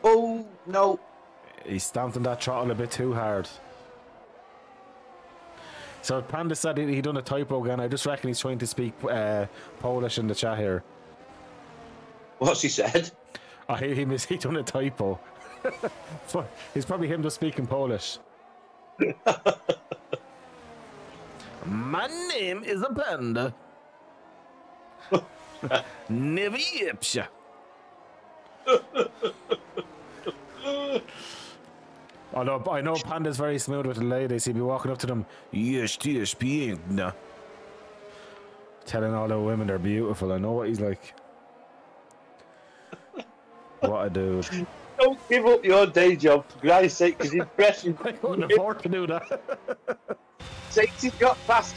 Oh, no. He stamped on that throttle a bit too hard. So Panda said he done a typo again. I just reckon he's trying to speak Polish in the chat here. What's he said? He done a typo. He's probably him just speaking Polish. My name is a panda. Never yipsha. Although I know Panda's very smooth with the ladies, he'd be walking up to them, yes, piękna. Telling all the women they're beautiful. I know what he's like. What a dude. Don't give up your day job, for Christ's sake, because he's pressing. I couldn't afford to do that. Sainty's got past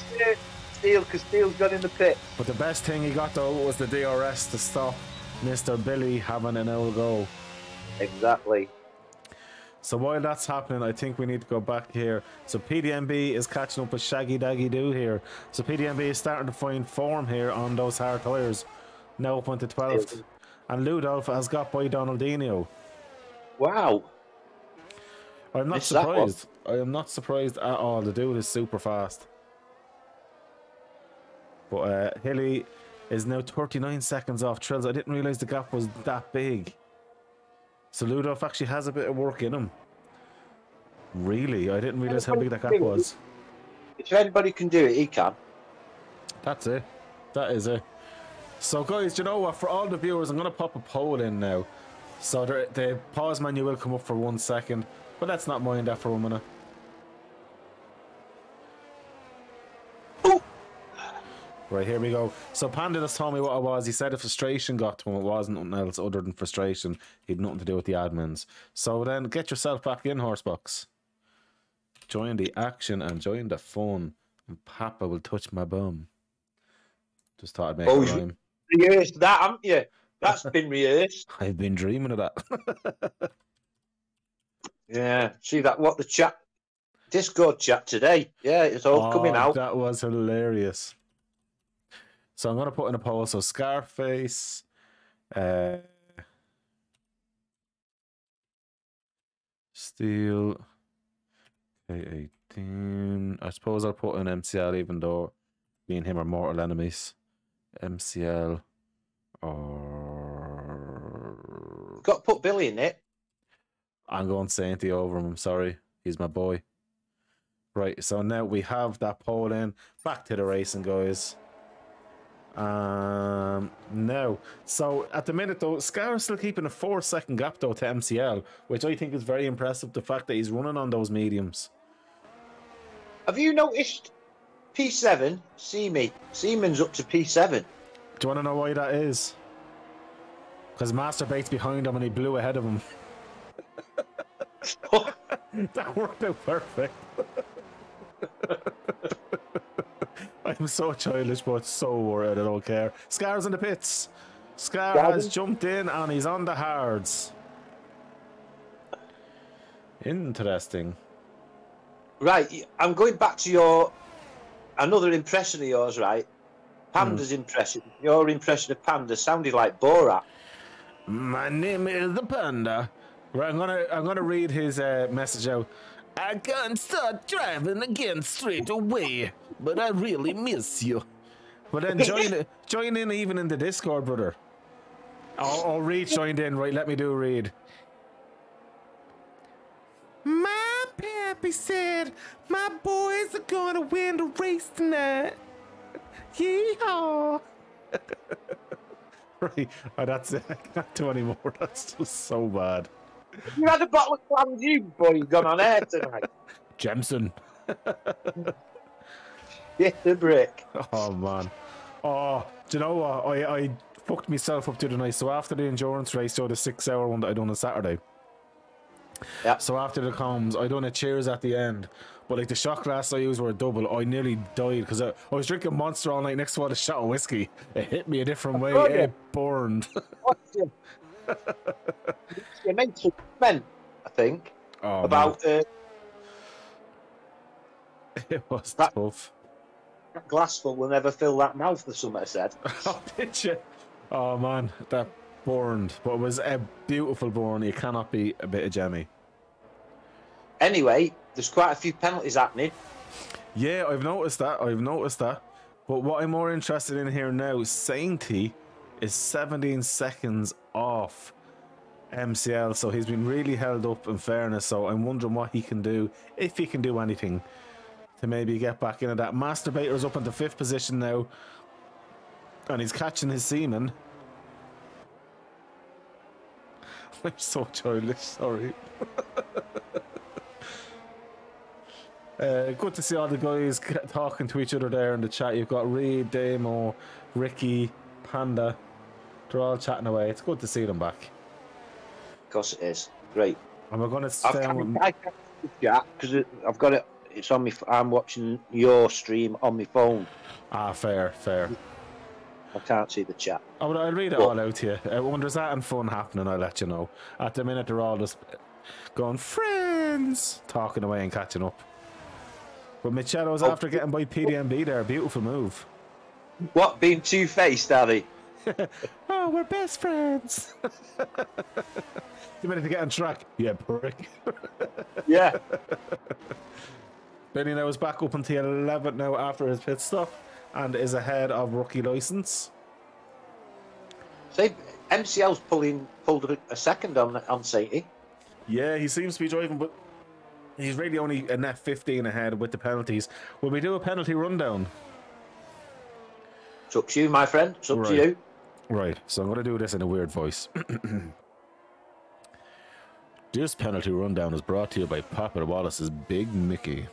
Steele because Steele's got in the pit. But the best thing he got though was the DRS to stop Mr. Billy having an old go. Exactly. So while that's happening, I think we need to go back here. So PDMB is catching up with Shaggy Daggy Doo here. So PDMB is starting to find form here on those hard tyres. Now up onto 12th. And Ludolf has got by Donaldinho. Wow. I'm not surprised. I am not surprised at all. The dude is super fast. But Hilly is now 39 seconds off Trills. I didn't realise the gap was that big. So Ludolf actually has a bit of work in him. Really? I didn't realise how big that gap was. If anybody can do it, he can. That's it. That is it. So guys, you know what? For all the viewers, I'm going to pop a poll in now. So the pause menu will come up for 1 second. But let's not mind that for 1 minute. Right, here we go. So Panda just told me what it was. He said if frustration got to him, it wasn't nothing else other than frustration. He had nothing to do with the admins. So then get yourself back in, Horsebox. Join the action and join the fun. And Papa will touch my bum. Just thought I'd make a rhyme. Rehearsed that, haven't you? That's been rehearsed. I've been dreaming of that. Yeah, see that? What the chat, Discord chat today? Yeah, it's all coming out. That was hilarious. So I'm going to put in a poll. So Scarface, Steel, K18. I suppose I'll put in MCL, even though me and him are mortal enemies. MCL or... Got to put Billy in it. I'm going Sainty over him. I'm sorry. He's my boy. Right, so now we have that poll in. Back to the racing, guys. No. So at the minute though, Scar is still keeping a 4-second gap though to MCL, which I think is very impressive. The fact that he's running on those mediums. Have you noticed P7? Seaman's up to P7. Do you want to know why that is? Because Masturbate's behind him and he blew ahead of him. That worked out perfect. I'm so childish, but so worried. I don't care. Scar's in the pits. Scar has jumped in and he's on the hards. Interesting. Right, I'm going back to another impression of yours, right? Panda's impression. Your impression of Panda sounded like Borat. My name is the Panda. Right, I'm gonna read his message out. I can't start driving again straight away, but I really miss you. But then join in even in the Discord, brother. Oh, Reed joined in. Right, let me do Reed. My pappy said my boys are gonna win the race tonight. Yeehaw! Right, oh, that's it. I can't do anymore. That's just so bad. You had a bottle of Clan Dew before you gone on air tonight. Jemson. Get the brick. Oh man. Oh, do you know what? I fucked myself up to the night. So after the endurance race, so the 6-hour one that I done on Saturday. Yeah. So after the comms, I done a cheers at the end. But like the shot glass I used were a double. I nearly died because I was drinking Monster all night next to a shot of whiskey. It hit me a different way. It burned. You mentioned men, I think. Oh, about it was tough. That glassful will never fill that mouth, the somebody said. Oh, did you? Oh man, that burned. But it was a beautiful burn. You cannot beat a bit of Jemmy. Anyway, there's quite a few penalties happening. Yeah, I've noticed that. But what I'm more interested in here now, Sainty is 17 seconds off MCL, so he's been really held up in fairness. So I'm wondering what he can do, if he can do anything, to maybe get back into that. Masturbator's up into 5th position now, and he's catching his semen. I'm so childish, sorry. Good to see all the guys talking to each other there in the chat. You've got Reed, Damo, Ricky, Panda. They're all chatting away. It's good to see them back. Of course it is. Great. And we're going to stay on. I can't chat because I've got it. It's on me. I'm watching your stream on my phone. Ah, fair. I can't see the chat. Oh, but I'll read it all out to you. When there's that and fun happening, I'll let you know. At the minute, they're all just going, friends, talking away and catching up. But Michelo's after getting by PDMB there. Beautiful move. What, being two-faced, Daddy? Oh, we're best friends. You minute to get on track. Yeah, prick. Yeah. Benny now is back up until 11th now after his pit stop and is ahead of rookie license. So MCL's pulled a second on Sainty. Yeah, he seems to be driving, but he's really only a net 15 ahead with the penalties. Will we do a penalty rundown? It's up to you, my friend. It's up to you. Right, so I'm going to do this in a weird voice. This penalty rundown is brought to you by Papa Wallace's Big Mickey.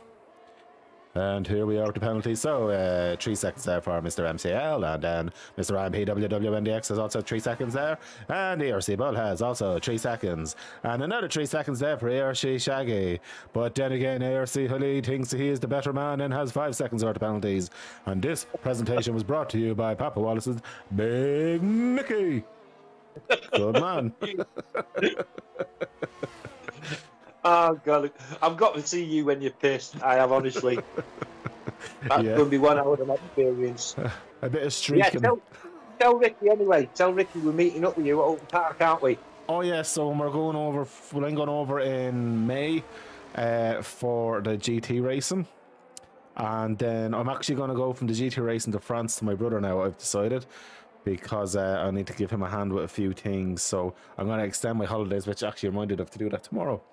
And here we are with the penalty. So 3 seconds there for Mr. MCL, and then Mr. MPWWNDX has also 3 seconds there, and ERC Bull has also 3 seconds, and another 3 seconds there for ERC Shaggy. But then again, ERC Hully thinks he is the better man and has 5 seconds worth of penalties. And this presentation was brought to you by Papa Wallace's Big Mickey. Good man. Oh God, I've got to see you when you're pissed. I have, honestly. That's going to be 1 hour of my experience. A bit of streaking. Yeah, tell Ricky anyway. Tell Ricky we're meeting up with you at Open Park, aren't we? Oh yeah, so we're going over. I'm going over in May for the GT racing, and then I'm actually going to go from the GT racing to France to my brother now. I've decided, because I need to give him a hand with a few things. So I'm going to extend my holidays, which actually reminded of to do that tomorrow.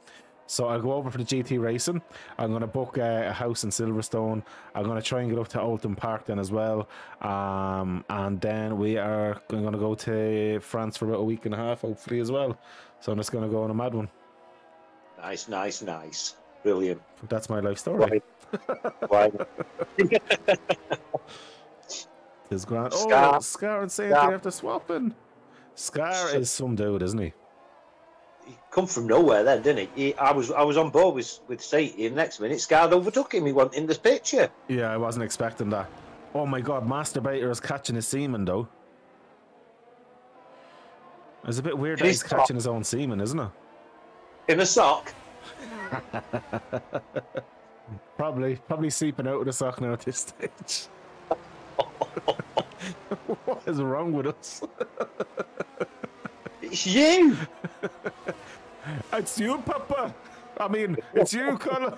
So I'll go over for the GT racing. I'm going to book a house in Silverstone. I'm going to try and get up to Oulton Park then as well. And then we are going to go to France for about a week and a half, hopefully, as well. So I'm just going to go on a mad one. Nice. Brilliant. That's my life story. Why? His grand. Scar. Oh, Scar and Sainty after swapping. Scar is some dude, isn't he? He come from nowhere then, didn't he? I was on board with Sainty, and next minute Scar overtook him. He wasn't in this picture. Yeah, I wasn't expecting that. Oh my God, Masturbator is catching his semen though. It's a bit weird that he's catching his own semen, isn't it? In a sock? Probably seeping out of the sock now at this stage. What is wrong with us? It's you! It's you, Papa! I mean, it's you, Colin!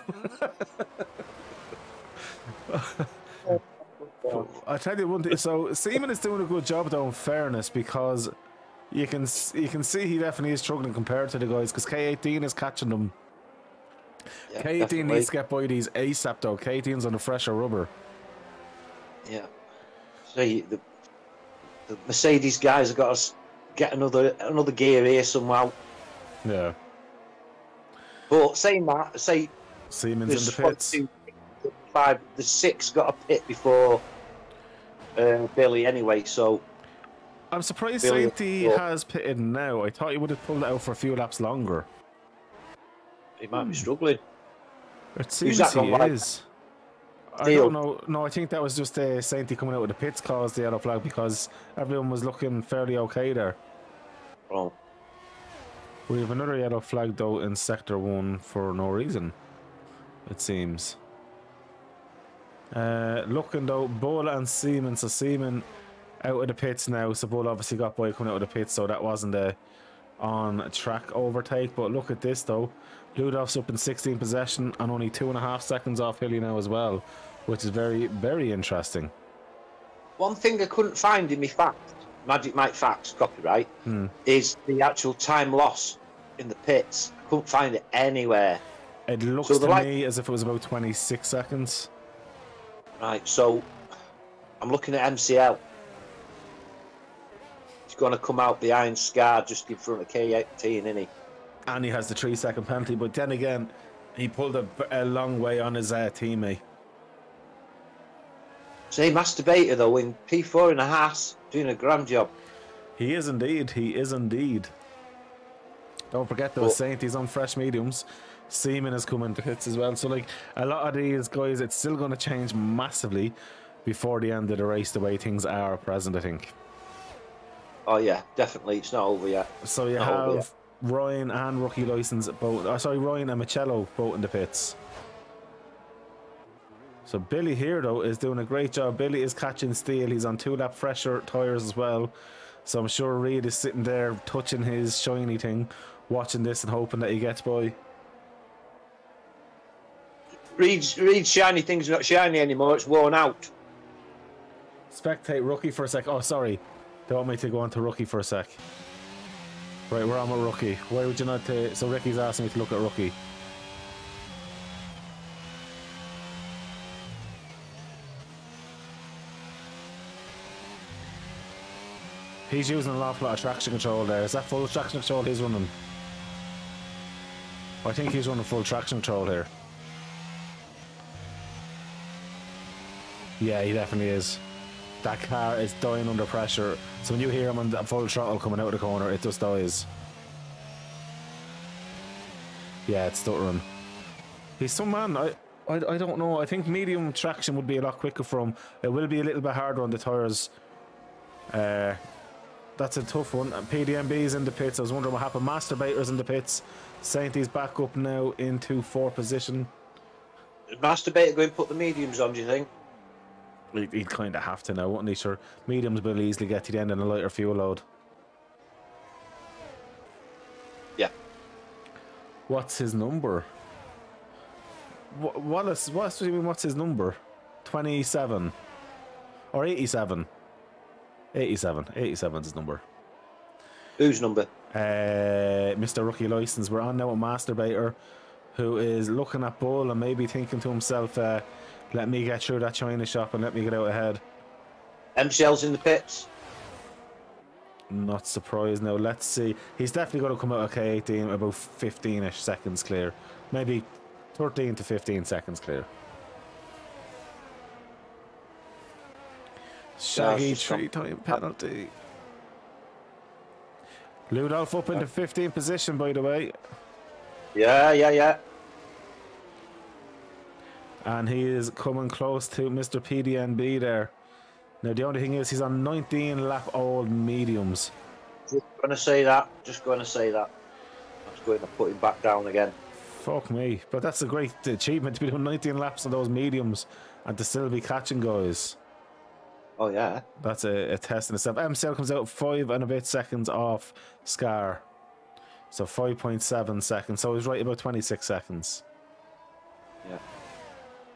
I tell you one thing, so Seaman is doing a good job though, in fairness, because you can see he definitely is struggling compared to the guys, because K18 is catching them. Yeah, K18 definitely needs to get by these ASAP though. K18's on the fresher rubber. Yeah. So the Mercedes guys have got to get another gear here somehow. Yeah. But saying that, Seaman's in the pits. 5, the 6 got a pit before Billy anyway, so I'm surprised Billy Sainty has pitted now. I thought he would have pulled it out for a few laps longer. he might be struggling. It seems that he gone is. I don't know. No, I think that was just Sainty coming out with the pits caused the yellow flag, because everyone was looking fairly okay there. Oh. We have another yellow flag though in sector 1 for no reason, it seems. Looking though, Bull and Seaman. So Seaman out of the pits now. So Bull obviously got by coming out of the pits, so that wasn't a on track overtake. But look at this though. Ludolf's up in 16 possession and only 2.5 seconds off Hilly now as well, which is very, very interesting. One thing I couldn't find in my Magic Mike facts copyright, is the actual time loss in the pits. I couldn't find it anywhere. It looks to me as if it was about 26 seconds. Right, so I'm looking at MCL. He's going to come out behind Scar just in front of K18, isn't he? And he has the 3-second penalty, but then again, he pulled a long way on his teammate. Say Masturbator though in P4 and a Haas, doing a grand job. He is indeed. He is indeed. Don't forget though, Saint, he's on fresh mediums. Seaman is coming to hits as well. So like a lot of these guys, it's still going to change massively before the end of the race, the way things are at present, I think. Oh yeah, definitely. It's not over yet. So you have Ryan and Rookie License both. Sorry, Ryan and Michello both in the pits. So Billy here though is doing a great job. Billy is catching steel. He's on 2-lap fresher tyres as well. So I'm sure Reed is sitting there touching his shiny thing, watching this and hoping that he gets by. Reed's shiny thing's not shiny anymore. It's worn out. Spectate Rookie for a sec. Oh, sorry. They want me to go on to Rookie for a sec. Right, we're on with Rookie. Why would you not... so Ricky's asking me to look at Rookie. He's using an awful lot of traction control there. Is that full traction control he's running? I think he's running full traction control here. Yeah, he definitely is. That car is dying under pressure. So when you hear him on the full throttle coming out of the corner, it just dies. Yeah, it's stuttering. He's some man. I don't know. I think medium traction would be a lot quicker for him. It will be a little bit harder on the tyres. That's a tough one. PDMB's in the pits. I was wondering what happened. Masturbator's in the pits. Sainty's back up now into 4th position. Is Masturbator going to put the mediums on, do you think? He'd kind of have to now, wouldn't he? Sure, mediums will easily get to the end and a lighter fuel load. Yeah. What's his number? Wallace, what's his number? 27 or 87? 87 is his number. Whose number? Mr. Rookie License. We're on now with Masturbator, who is looking at Bull and maybe thinking to himself, let me get through that China shop and let me get out ahead. MCL's in the pits. Not surprised now. Let's see. He's definitely going to come out of K18 about 15-ish seconds clear. Maybe 13 to 15 seconds clear. Shaggy 3-time penalty. Ludolf up into 15th position, by the way. Yeah. And he is coming close to Mr. PDNB there. Now, the only thing is he's on 19-lap-old mediums. Just going to say that. Just going to say that. I'm just going to put him back down again. Fuck me. But that's a great achievement to be doing 19 laps on those mediums and to still be catching guys. Oh, yeah. That's a test in itself. MCL comes out 5 and a bit seconds off Scar. So 5.7 seconds. So he's right about 26 seconds. Yeah.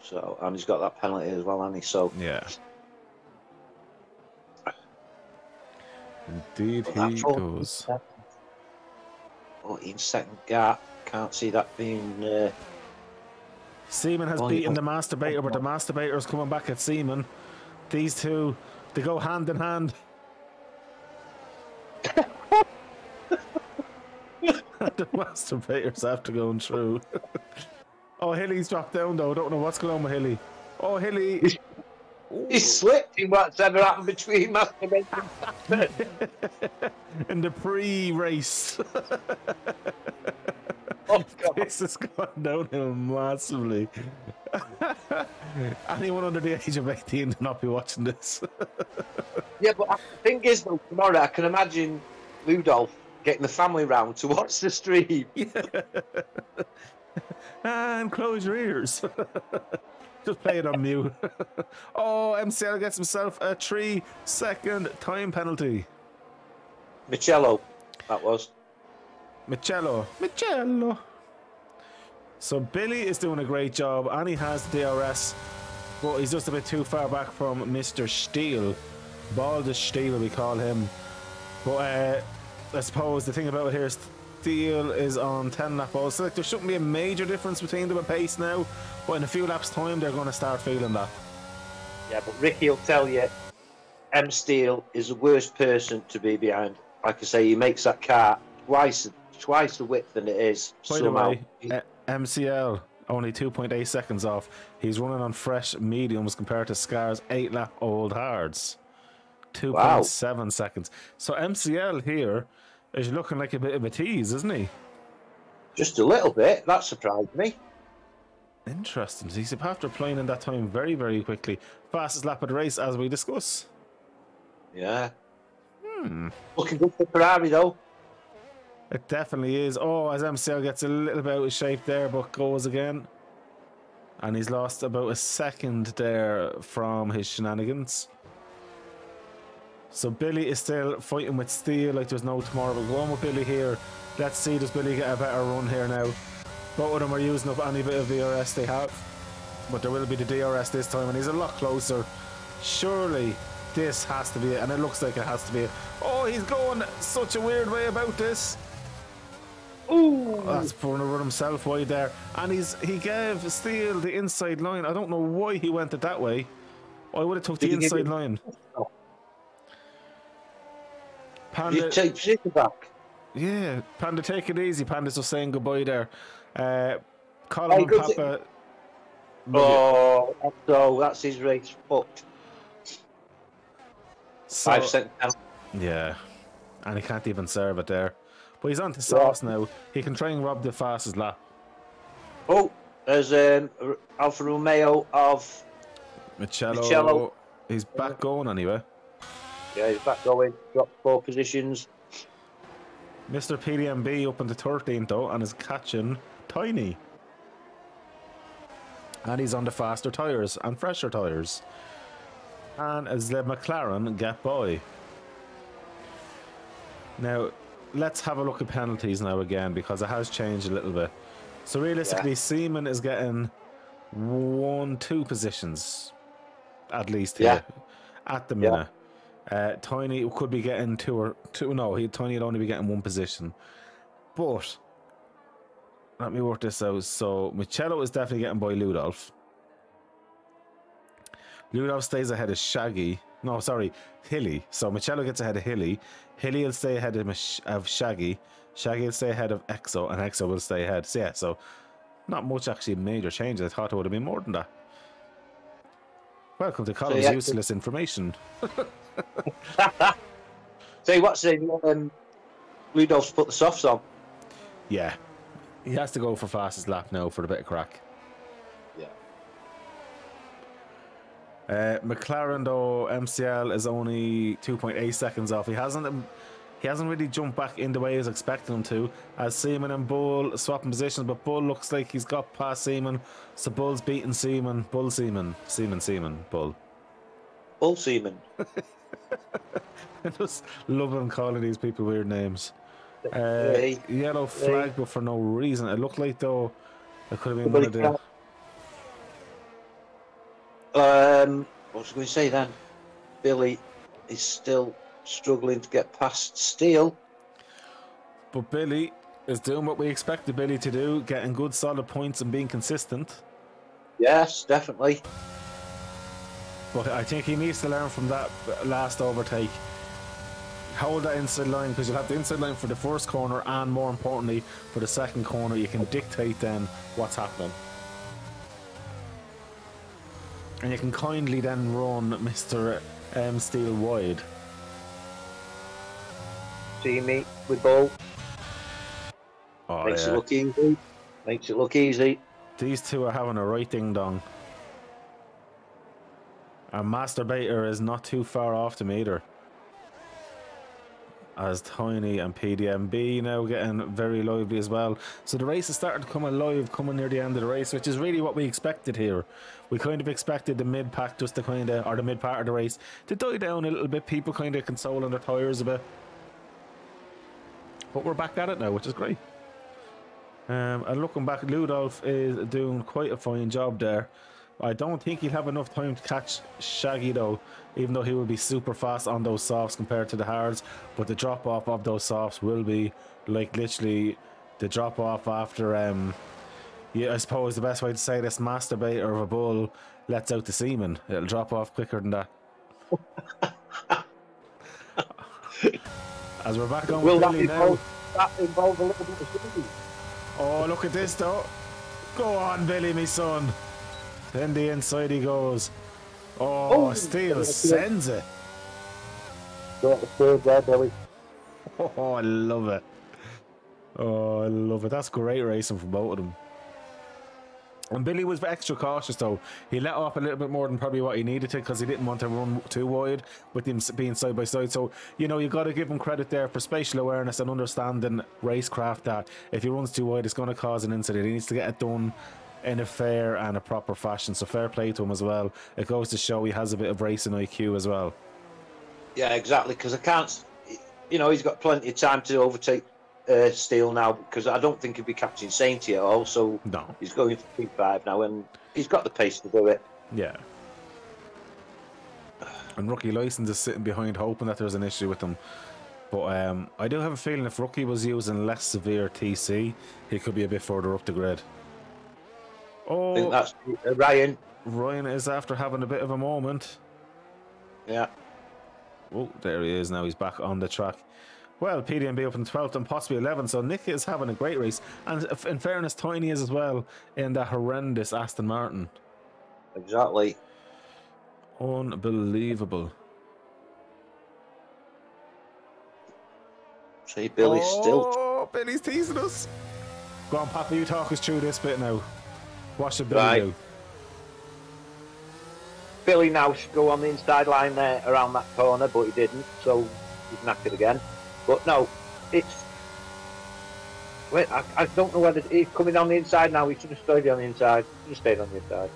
So, and he's got that penalty as well, hasn't he? So, yeah. Indeed he goes. 14-second gap. Can't see that being... Seaman has beaten the Masturbator, but the Masturbator's coming back at Seaman. These two, they go hand in hand. The Masturbator's after going through. Oh, Hilly's dropped down though. I don't know what's going on with Hilly. Oh, Hilly. He slipped in what's ever happened between Masturbator and in the pre-race. Oh, God. This is going downhill massively. Anyone under the age of 18 will not be watching this. Yeah, but the thing is, though, tomorrow I can imagine Rudolph getting the family round to watch the stream. Yeah. And close your ears. Just play it on mute. Oh, MCL gets himself a 3-second time penalty. Michello, that was. Michello. So Billy is doing a great job and he has DRS, but he's just a bit too far back from Mr. Steele. Baldish Steele we call him. But I suppose the thing about it here is Steele is on 10 lap balls. So like, there shouldn't be a major difference between them in pace now, but in a few laps time they're going to start feeling that. Yeah, but Ricky will tell you M. Steele is the worst person to be behind. Like I say, he makes that car twice the width than it is. By the way, MCL only 2.8 seconds off. He's running on fresh mediums compared to Scar's 8-lap-old hards. 2.7 seconds. So MCL here is looking like a bit of a tease, isn't he? Just a little bit. That surprised me. Interesting. He's after applying in that time very, very quickly. Fastest lap of the race, as we discuss. Yeah. Looking good for Ferrari, though. It definitely is. Oh, as MCL gets a little bit out of shape there, but goes again. And he's lost about a second there from his shenanigans. So Billy is still fighting with Steele like there's no tomorrow. We'll go on with Billy here. Let's see, does Billy get a better run here now? Both of them are using up any bit of DRS they have. But there will be the DRS this time, and he's a lot closer. Surely this has to be it, and it looks like it has to be it. Oh, he's going such a weird way about this. Ooh, that's pulling to run himself wide there, and he gave Steele the inside line. I don't know why he went it that way. I would have took the inside line. Panda, you take position back. Yeah, Panda, take it easy. Panda's just saying goodbye there. Colin and Papa. Oh, so that's his race fucked. So, 5 seconds. Yeah, and he can't even serve it there. But he's on to sauce now. He can try and rob the fastest lap. Oh, there's Alfa Romeo of Michello. He's back going anyway. Yeah, he's back going. Dropped 4 positions. Mr. PDMB up into 13th though, and is catching Tiny. And he's on the faster tyres and fresher tyres. And as the McLaren get by. Now, let's have a look at penalties now again, because it has changed a little bit. So realistically, Seaman is getting 1-2 positions at least here at the minute. Tiny could be getting 2 or 2. No, Tiny would only be getting 1 position. But let me work this out. So Michello is definitely getting by Ludolf. Ludolf stays ahead of Shaggy. No, sorry, Hilly. So Michello gets ahead of Hilly. Hilly will stay ahead of Shaggy. Shaggy will stay ahead of Exo, and Exo will stay ahead. So yeah, so not much actually major changes. I thought it would have been more than that. Welcome to Colin's useless information. Say what's saying? Rudolph's put the softs on. Yeah, he has to go for fastest lap now for a bit of crack. McLaren though, MCL is only 2.8 seconds off. He hasn't really jumped back in the way he was expecting him to, as Seaman and Bull swapping positions, but Bull looks like he's got past Seaman, so Bull's beating Seaman. Bull Seaman. Bull. Bull Seaman. I just love him calling these people weird names. Yellow flag, but for no reason. It looked like though it could have been one of the... What was I going to say then? Billy is still struggling to get past Steele. But Billy is doing what we expected Billy to do, getting good solid points and being consistent. Yes, definitely. But I think he needs to learn from that last overtake. Hold that inside line, because you'll have the inside line for the first corner and more importantly for the second corner. You can dictate then what's happening. And you can kindly then run Mr. Steele wide. See me with Bull. Oh, Makes yeah. it look easy. Makes it look easy. These two are having a right ding dong. And Masturbator is not too far off them either. As Tiny and PDMB now getting very lively as well. So the race is starting to come alive, coming near the end of the race, which is really what we expected here. We kind of expected the mid-pack just to kind of, or the mid-part of the race, to die down a little bit, people kind of consoling their tyres a bit. But we're back at it now, which is great. And looking back, Ludolf is doing quite a fine job there. I don't think he'll have enough time to catch Shaggy though, even though he will be super fast on those softs compared to the hards. But the drop off of those softs will be like literally the drop off after yeah, I suppose the best way to say this, Masturbator of a bull lets out the semen. It'll drop off quicker than that. As we're back on with Billy now. That involve a little bit of speed? Oh, look at this though. Go on, Billy, me son. Then the inside he goes. Oh, Steele sends it. Got the third there, Billy. Oh, I love it. Oh, I love it. That's great racing from both of them. And Billy was extra cautious though. He let off a little bit more than probably what he needed to, because he didn't want to run too wide with him being side by side. So, you know, you got to give him credit there for spatial awareness and understanding racecraft, that if he runs too wide, it's going to cause an incident. He needs to get it done in a fair and a proper fashion. So fair play to him as well. It goes to show he has a bit of racing IQ as well. Yeah, exactly, because I can't, you know, he's got plenty of time to overtake Steele now, because I don't think he'll be catching Sainty at all. So no, he's going for P5 now, and he's got the pace to do it. Yeah. And Rookie License is sitting behind, hoping that there's an issue with him. But I do have a feeling if Rookie was using less severe TC, he could be a bit further up the grid. Oh, I think that's Ryan. Ryan is after having a bit of a moment. Yeah. Oh, there he is now. He's back on the track. Well, PDMB up in 12th and possibly 11th. So Nick is having a great race. And in fairness, Tiny is as well in that horrendous Aston Martin. Exactly. Unbelievable. See, Billy's still... Oh, Billy's teasing us. Go on, Papa, you talk us through this bit now. What should Billy do? Billy now should go on the inside line there around that corner, but he didn't, so he's knackered again. But no, it's... Wait, I don't know whether he's coming on the inside now. He should have stayed on the inside. He should have stayed on the inside.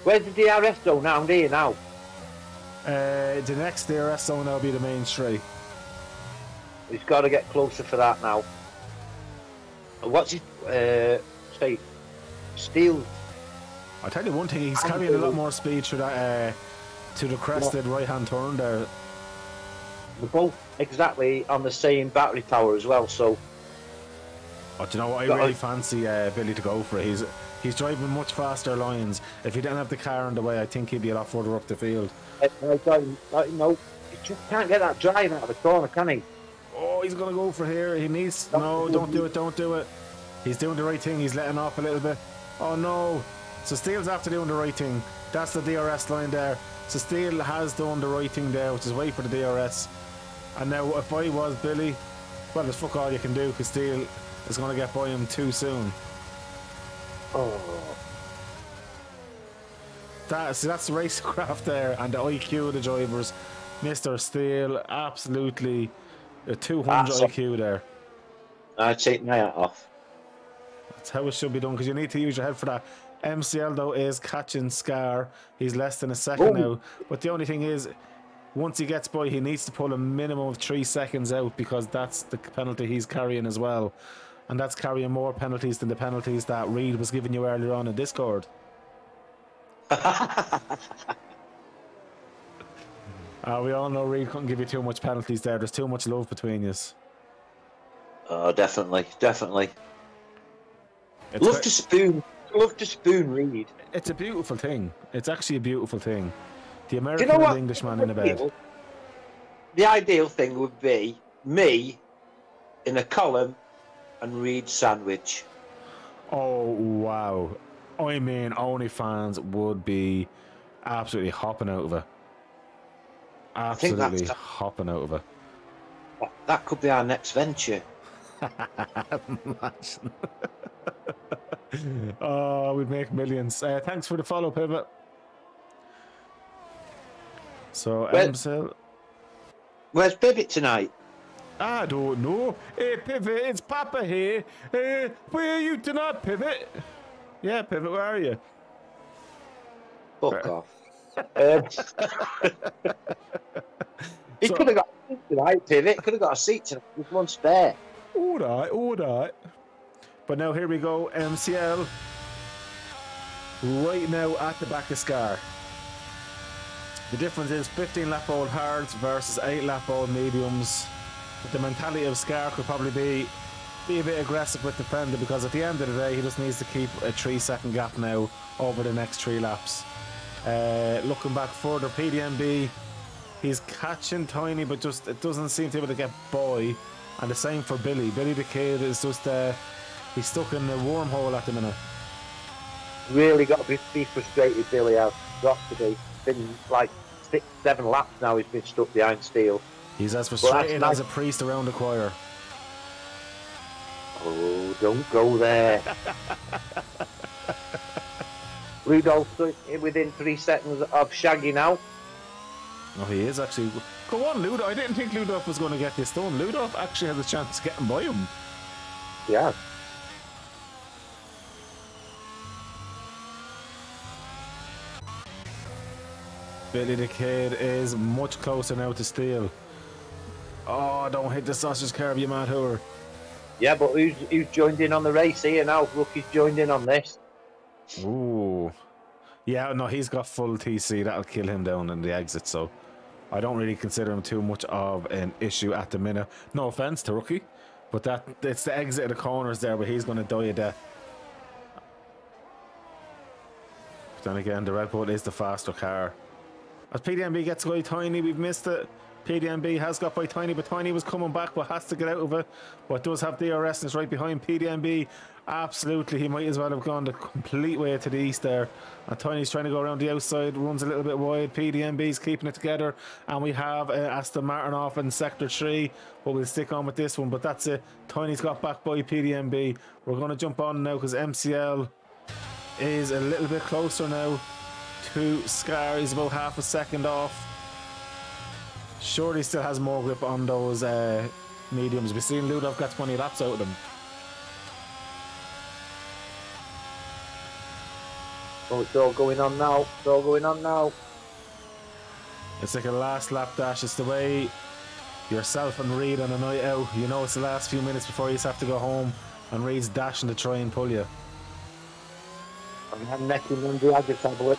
Where's the DRS zone now? Here now. The next DRS zone will be the main straight. He's got to get closer for that now. What's his... say... Steele. I'll tell you one thing, he's carrying a lot more speed through that to the crested right hand turn there. We're both exactly on the same battery power as well, so... Oh, do you know what? I really fancy Billy to go for it. He's driving much faster lines. If he didn't have the car in the way, I think he'd be a lot further up the field. No, he just can't get that drive out of the corner, can he? Oh, he's going to go for here. He needs... No, don't do it, don't do it. He's doing the right thing. He's letting off a little bit. Oh, no. So Steele's after doing the right thing. That's the DRS line there. So Steele has done the right thing there, which is wait for the DRS. And now, if I was Billy, well, there's fuck all you can do, because Steele is going to get by him too soon. Oh. that's racecraft there, and the IQ of the drivers. Mr. Steele, absolutely a 200 IQ there. I take my hat off. That's how it should be done, because you need to use your head for that. MCL though is catching Scar. He's less than a second now, but the only thing is, once he gets by, he needs to pull a minimum of 3 seconds out, because that's the penalty he's carrying as well, and that's carrying more penalties than the penalties that Reed was giving you earlier on in Discord. We all know Reed couldn't give you too much penalties there. There's too much love between you. Oh, definitely. Love to spoon Reed. It's a beautiful thing. It's actually a beautiful thing. The American and the Englishman in a bed. The ideal thing would be me in a column and Reed sandwich. Oh, wow. I mean, OnlyFans would be absolutely hopping out of it. Absolutely hopping out of it. That could be our next venture. Imagine. Oh, we'd make millions. Thanks for the follow, Pivot. So, where's Pivot tonight? I don't know. Hey, Pivot, it's Papa here. Where are you tonight, Pivot? Yeah, Pivot, where are you? Fuck off. He could have got a seat tonight, Pivot. Could have got a seat tonight. There's one spare. All right. But now here we go, MCL. Right now at the back of Scar. The difference is 15 lap old hards versus 8 lap old mediums. But the mentality of Scar could probably be a bit aggressive with the fender, because at the end of the day he just needs to keep a 3-second gap now over the next 3 laps. Looking back further, PDMB, he's catching Tiny, but just it doesn't seem to be able to get by. And the same for Billy. Billy the Kid is just he's stuck in a wormhole at the minute. Really got to be frustrated, Billy. Has got to be. Been like 6-7 laps now. He's been stuck behind Steele. He's as frustrated as a priest around the choir. Oh, don't go there. Rudolph's within 3 seconds of Shaggy now. Oh, he is actually. Go on, Ludolf. I didn't think Ludolf was going to get this done. Ludolf actually has a chance of getting by him. Yeah. Billy the Kid is much closer now to Steele. Oh, don't hit the sausage curve, you mad whore. Yeah, but who's joined in on the race here now? Rookie's joined in on this. Ooh. Yeah, no, he's got full TC. That'll kill him down in the exit, so I don't really consider him too much of an issue at the minute. No offense to Rookie, but it's the exit of the corners there where he's going to die a death. But then again, the Red Bull is the faster car. As PDMB gets by Tiny, we've missed it. PDMB has got by Tiny, but Tiny was coming back, but has to get out of it. But does have DRS and is right behind PDMB. Absolutely, he might as well have gone the complete way to the east there. And Tiny's trying to go around the outside, runs a little bit wide. PDMB's keeping it together, and we have Aston Martin off in sector 3, but we'll stick on with this one. But that's it. Tiny's got back by PDMB. We're going to jump on now because MCL is a little bit closer now to Scar. He's about half a second off. Surely still has more grip on those mediums. We've seen Ludolf got 20 laps out of them. Oh, it's all going on now. It's all going on now. It's like a last lap dash. It's the way yourself and Reed on a night out. You know it's the last few minutes before you have to go home, and Reed's dashing to try and pull you. I'm necking on the Agger tablet.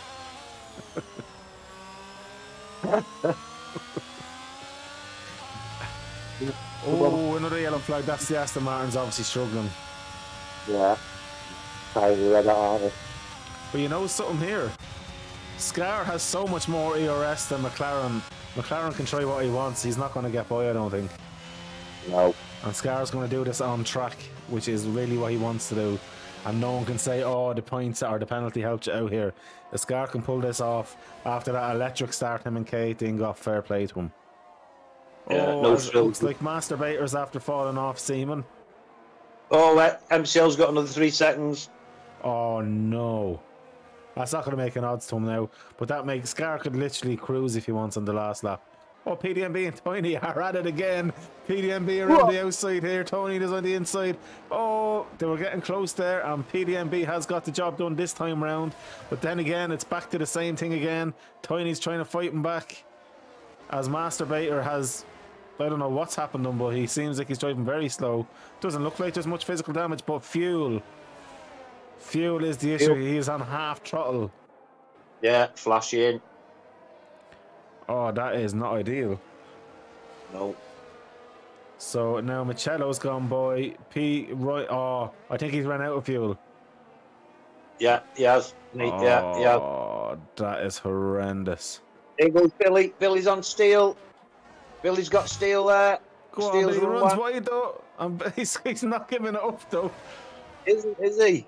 Oh, another yellow flag. That's the Aston Martin's obviously struggling. Yeah. Tiny red on it. But you know something here? Scar has so much more ERS than McLaren. McLaren can try what he wants. He's not going to get by, I don't think. No. And Scar's going to do this on track, which is really what he wants to do. And no one can say, oh, the points or the penalty helped you out here. The Scar can pull this off after that electric start him and Kate then got fair play to him. Yeah, oh, no it looks like masturbators after falling off Seaman. Oh, MCL's got another 3 seconds. Oh, no. That's not going to make an odds to him now. But that makes Scar could literally cruise if he wants on the last lap. Oh, PDMB and Tony are at it again. PDMB around the outside here. Tony is on the inside. Oh, they were getting close there. And PDMB has got the job done this time round. But then again, it's back to the same thing again. Tiny's trying to fight him back. As Masturbator has... I don't know what's happened to him, but he seems like he's driving very slow. Doesn't look like there's much physical damage, but fuel. Fuel is the issue. He is on half throttle. Yeah, flashing. Oh, that is not ideal. No. So now Michello's gone by. Right. Oh, I think he's run out of fuel. Yeah, he has. Yeah. Oh, that is horrendous. There goes Billy. Billy's on steel. Billy's got steel there. Go on, he runs wide though. He's not giving it up though. Is he?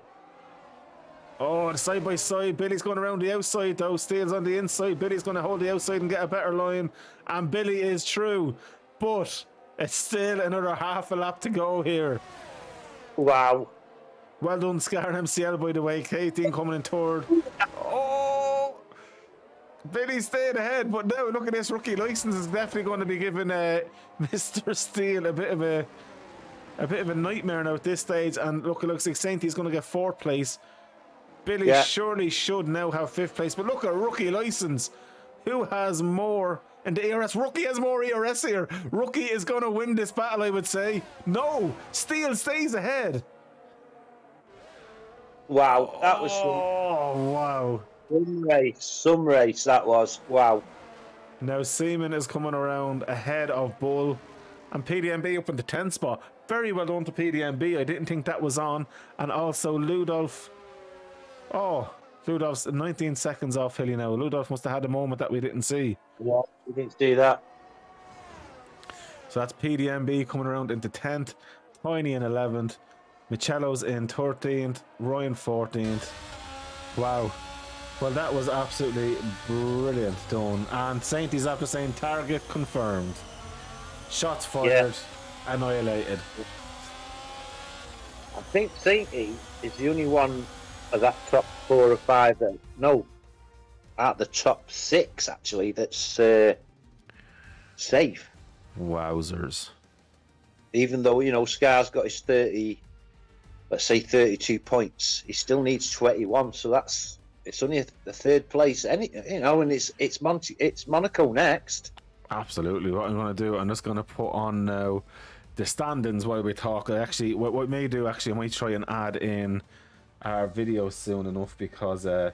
Oh, the side by side. Billy's going around the outside though. Steel's on the inside. Billy's going to hold the outside and get a better line. And Billy is through. But it's still another half a lap to go here. Wow. Well done, Scar and MCL, by the way. Katie coming in third. Oh! Billy stayed ahead, but now look at this rookie license is definitely going to be giving Mr. Steele a bit of a nightmare now at this stage. And look, it looks like Saintie's going to get fourth place. Billy surely should now have fifth place, but look at rookie license. Who has more in the ERS? Rookie has more ERS here. Rookie is going to win this battle, I would say. No, Steele stays ahead. Wow, that was wow. Some race that was. Wow. Now Seaman is coming around ahead of Bull, and PDMB up in the 10th spot. Very well done to PDMB. I didn't think that was on, and also Ludolf. Oh, Ludolf's 19 seconds off Hilly now. Ludolf must have had a moment that we didn't see. Yeah, we didn't see that. So that's PDMB coming around into 10th, Tiny in 11th, Michello's in 13th, Ryan 14th. Wow. Well, that was absolutely brilliant done. And Saintie's after saying target confirmed. Shots fired, annihilated. I think Saintie is the only one of that top 4 or 5 that, no, at the top 6 actually, that's safe. Wowzers. Even though, you know, Scar's got his 30, let's say 32 points, he still needs 21, so it's only the 3rd place, you know, and it's Monaco next. Absolutely. What I'm going to do, I'm just going to put on now the standings while we talk. Actually, what I may do, I might try and add in our videos soon enough, because I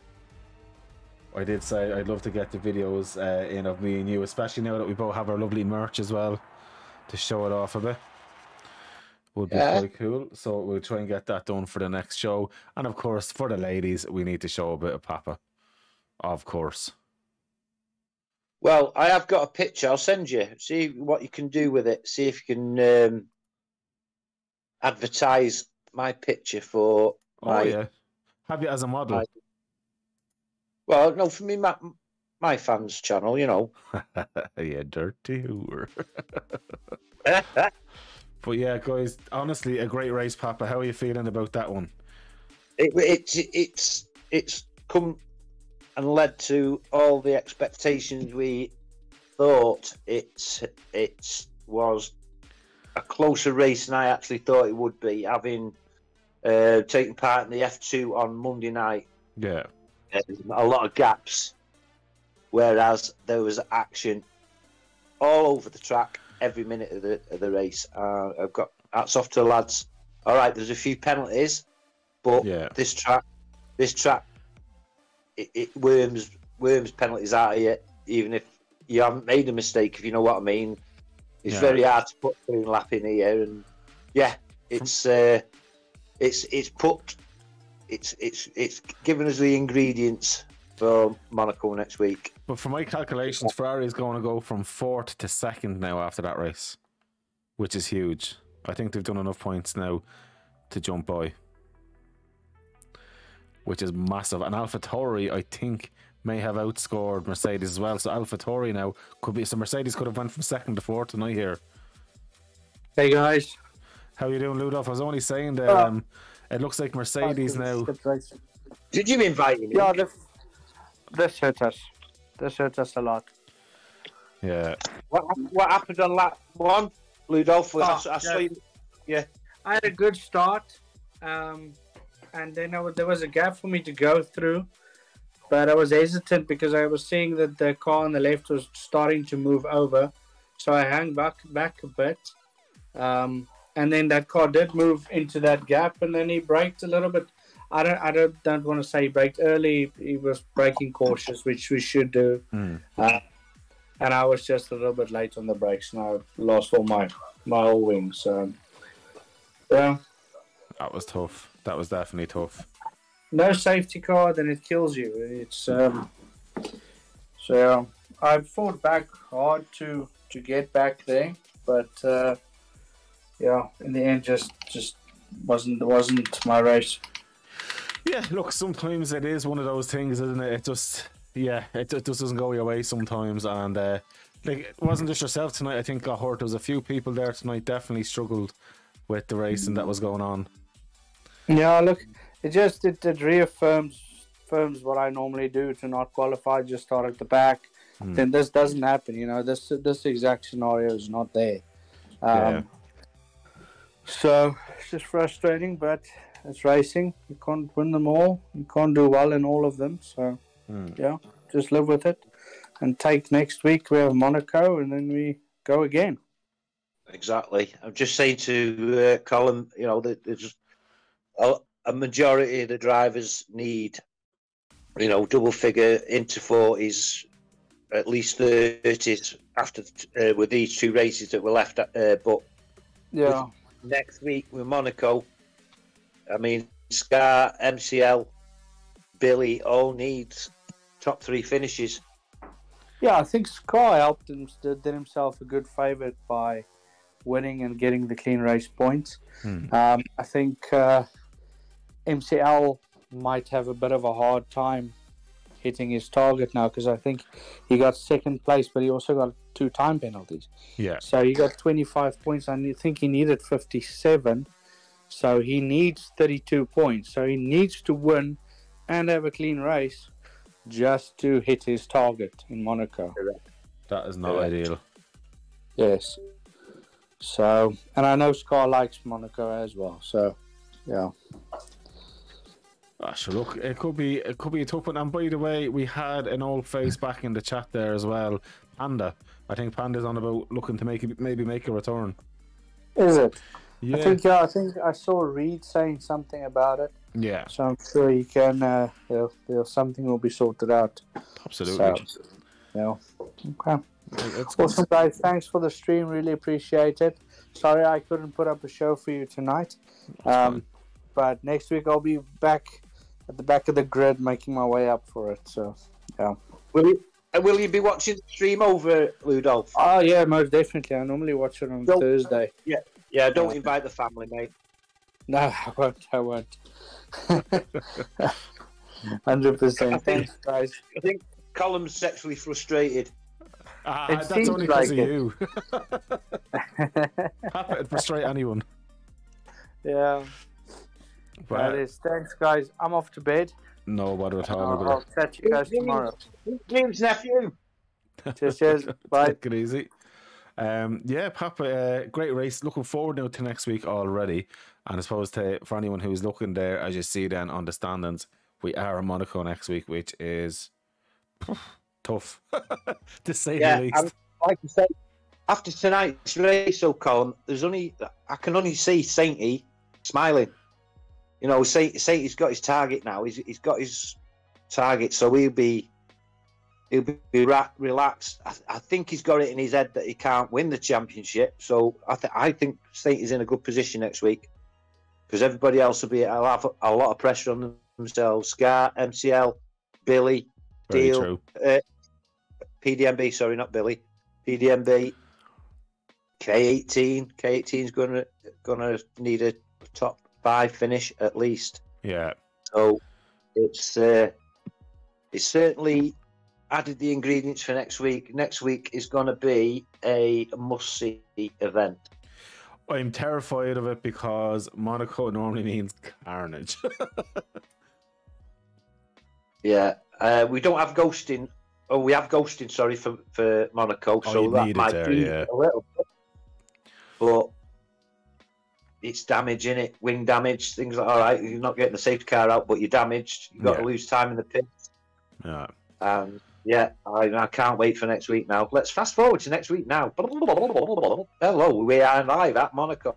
did say I'd love to get the videos in of me and you, especially now that we both have our lovely merch as well to show it off a bit. Would be quite cool. So we'll try and get that done for the next show. And of course, for the ladies, we need to show a bit of Papa. Of course. Well, I have got a picture. I'll send you. See what you can do with it. See if you can advertise my picture for. Have you as a model? Well, no, for me, my fans' channel, you know. Yeah, dirty whore. But yeah, guys, honestly, a great race, Papa. How are you feeling about that one? It's come and led to all the expectations we thought. It was a closer race than I actually thought it would be, having taken part in the F2 on Monday night. Yeah. A lot of gaps, whereas there was action all over the track every minute of the race. I've got hats off to the lads. All right, there's a few penalties, but this track, it worms penalties out of you, even if you haven't made a mistake. If you know what I mean, it's very hard to put clean lap in here, and it's given us the ingredients for Monaco next week. But for my calculations, Ferrari is going to go from 4th to 2nd now after that race, which is huge. I think they've done enough points now to jump by, which is massive. And AlphaTauri, I think, may have outscored Mercedes as well. So AlphaTauri now could be. So Mercedes could have went from 2nd to 4th tonight here. Hey guys, how you doing, Ludolf? I was only saying that it looks like Mercedes now. Did you invite me? Yeah, This hurt us. This hurt us a lot. Yeah. What happened on lap one, Ludolf? I saw you. Yeah. I had a good start, and then there was a gap for me to go through, but I was hesitant because I was seeing that the car on the left was starting to move over, so I hung back a bit, and then that car did move into that gap, and then he braked a little bit. I don't want to say he braked early. He was braking cautious, which we should do, and I was just a little bit late on the brakes, and I lost all my whole wing. So, yeah, that was tough. That was definitely tough. No safety car, then it kills you. It's so yeah, I fought back hard to get back there, but yeah, in the end, just wasn't my race. Yeah, look, sometimes it is one of those things, isn't it? It just doesn't go your way sometimes, and like, it wasn't just yourself tonight. I think got hurt. There was a few people there tonight definitely struggled with the racing that was going on. Yeah, look, it reaffirms what I normally do to not qualify, just start at the back. Then this doesn't happen, you know. This exact scenario is not there. So it's just frustrating, but it's racing. You can't win them all. You can't do well in all of them. So yeah, just live with it and take next week. We have Monaco, and then we go again. Exactly. I'm just saying to Colin, you know, that there's a majority of the drivers need, you know, double figure into 40s, at least 30s after with these two races that were left. But yeah, next week with Monaco, I mean, Scar, MCL, Billy all needs top 3 finishes. Yeah, I think Scar helped him, did himself a good favour by winning and getting the clean race points. I think MCL might have a bit of a hard time hitting his target now, because I think he got second place, but he also got 2 time penalties. Yeah. So he got 25 points, and I think he needed 57. So he needs 32 points. So he needs to win and have a clean race just to hit his target in Monaco. That is not ideal. Yes. So, and I know Scar likes Monaco as well. So, yeah. So look, it could be a tough one. And by the way, we had an old face back in the chat there as well, Panda. I think Panda's on about looking to maybe make a return. Is it? Yeah. I think I saw Reed saying something about it. Yeah. So I'm sure he can. Something will be sorted out. Absolutely. So, yeah. Okay. Awesome, guys. Thanks for the stream. Really appreciate it. Sorry I couldn't put up a show for you tonight. But next week I'll be back at the back of the grid, making my way up for it. So, yeah. Will you be watching the stream over, Ludolf? Oh yeah, most definitely. I normally watch it on Thursday. Yeah. Don't invite the family, mate. No, I won't. 100%. Thanks, guys. I think Colin's sexually frustrated. That's only because of you. Happy to frustrate anyone. Yeah. But that is. Thanks, guys. I'm off to bed. No bother at all. I'll catch you guys tomorrow. James' nephew. Cheers. Bye. Take it easy. Yeah, Papa, great race. Looking forward now to next week already. And I suppose for anyone who's looking there, as you see then on the standings, we are in Monaco next week, which is tough to say the least. Like I said, after tonight's race, Colin, I can only see Sainty smiling. You know, Sainty's got his target now. He's got his target, so he'll be relaxed. I think he's got it in his head that he can't win the championship. So I think Sainty's in a good position next week, because everybody else will have a lot of pressure on themselves. Scar, MCL, Billy, Deal, PDMB. Sorry, not Billy. PDMB, K18. K18's gonna need a top 5 finish at least. Yeah. So it's certainly added the ingredients for next week. Next week is going to be a must-see event. I'm terrified of it because Monaco normally means carnage. Yeah, We don't have ghosting. Oh, we have ghosting. Sorry for Monaco. Oh, so you that need it might there, be yeah. a little bit, but it's damage in it. Wing damage. Things like all right. You're not getting the safety car out, but you're damaged. You've got to lose time in the pit. Yeah. Yeah, I can't wait for next week now. Let's fast forward to next week now. Hello, we are live at Monaco.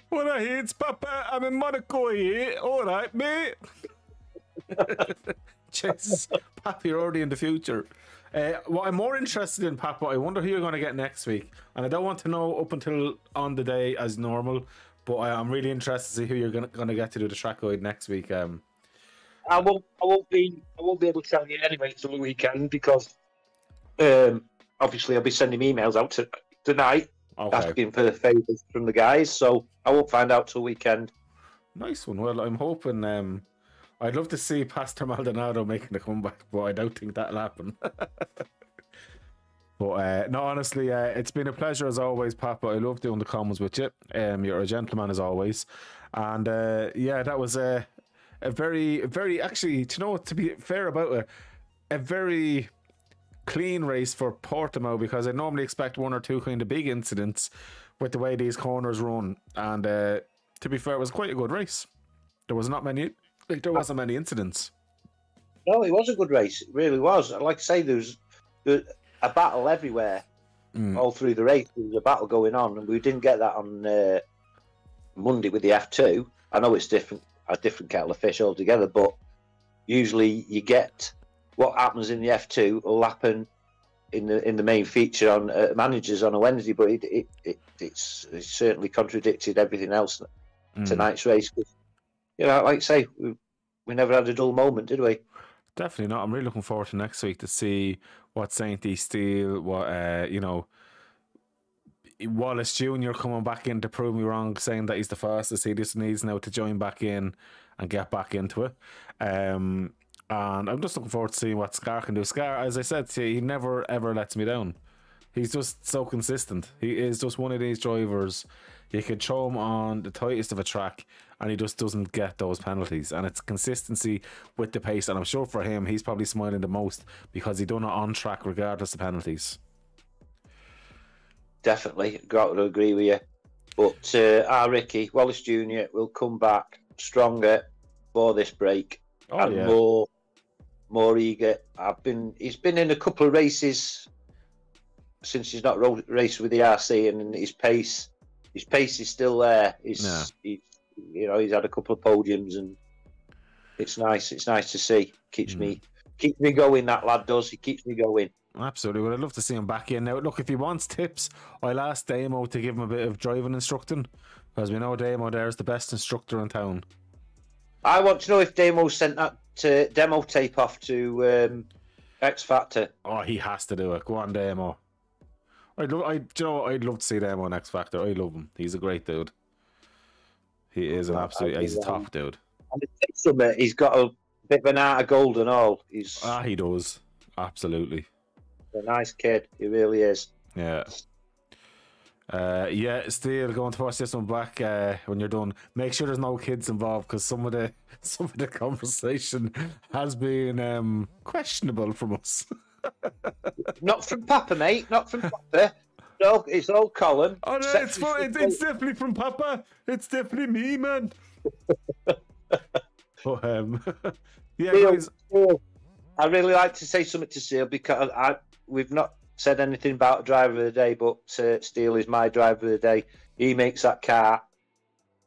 What I hear, it's Papa. I'm in Monaco here. All right, mate. Jesus, Papa, you're already in the future. What I'm more interested in, Papa, I wonder who you're going to get next week. And I don't want to know up until on the day as normal, but I'm really interested to see who you're going to get to do the track guide next week. I won't be able to tell you anyway until the weekend because obviously I'll be sending emails out tonight asking for favours from the guys, so I won't find out till weekend. Nice one. Well, I'm hoping. I'd love to see Pastor Maldonado making a comeback, but I don't think that'll happen. But no, honestly, it's been a pleasure as always, Papa. I love doing the comments with you. You're a gentleman as always, and yeah, that was a very, very actually. To be fair about it, a very clean race for Portimao, because I normally expect one or two kind of big incidents with the way these corners run, and to be fair, it was quite a good race. There wasn't many incidents. No, it was a good race. It really was. Like I say, there's a battle everywhere, all through the race. There was a battle going on, and we didn't get that on Monday with the F2. I know it's a different kettle of fish altogether, but usually you get what happens in the F2 will happen in the main feature on Managers on a Wednesday, but it's certainly contradicted everything else tonight's race. You know, like I say, we never had a dull moment, did we? Definitely not. I'm really looking forward to next week to see what Saint E Steel, what Wallace Jr. coming back in to prove me wrong, saying that he's the fastest. He just needs now to join back in and get back into it. And I'm just looking forward to seeing what Scar can do. Scar, as I said to you, he never ever lets me down. He's just so consistent. He is just one of these drivers. You could throw him on the tightest of a track and he just doesn't get those penalties. And it's consistency with the pace. And I'm sure for him, he's probably smiling the most because he done it on track regardless of penalties. Definitely, got to agree with you. But our Ricky, Wallace Jr. will come back stronger for this break more eager. He's been in a couple of races since he's not raced with the RC, and his pace is still there. He's had a couple of podiums, and it's nice. It's nice to see. Keeps me going. That lad does. He keeps me going. Absolutely. Well, I'd love to see him back in. Now, look, if he wants tips, I'll ask Damo to give him a bit of driving instructing, because we know Damo there is the best instructor in town. I want to know if Damo sent that demo tape off to X Factor. Oh, he has to do it. Go on, Damo. I'd love to see Damo on X Factor. I love him. He's a great dude. He is an absolute. He's a top dude. And he's got a bit of an art of gold and all. He does. Absolutely. A nice kid, he really is. Yeah. Still going to watch this one back when you're done. Make sure there's no kids involved, because some of the conversation has been questionable from us. Not from Papa, mate. Not from Papa. No, it's all Colin. Oh no, it's definitely from Papa. It's definitely me, man. Yeah, guys. I'd really like to say something to Steele, because we've not said anything about driver of the day, but Steele is my driver of the day. He makes that car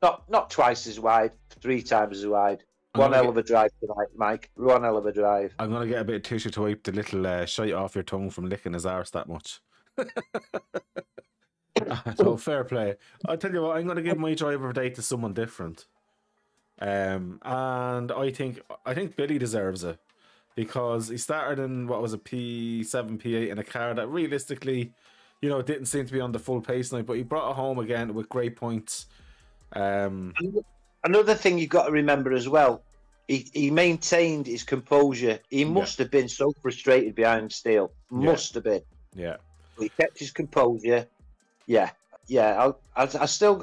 not twice as wide, 3 times as wide. One hell of a drive tonight, Mike. One hell of a drive. I'm going to get a bit of tissue to wipe the little shite off your tongue from licking his arse that much. So fair play. I'll tell you what, I'm going to give my driver of the day to someone different. And I think Billy deserves it, because he started in what was a P7, P8 in a car that realistically, didn't seem to be on the full pace night, but he brought it home again with great points. Another thing you've got to remember as well, he maintained his composure. He must have been so frustrated behind Steele. Must have been. Yeah. But he kept his composure. Yeah. I'll still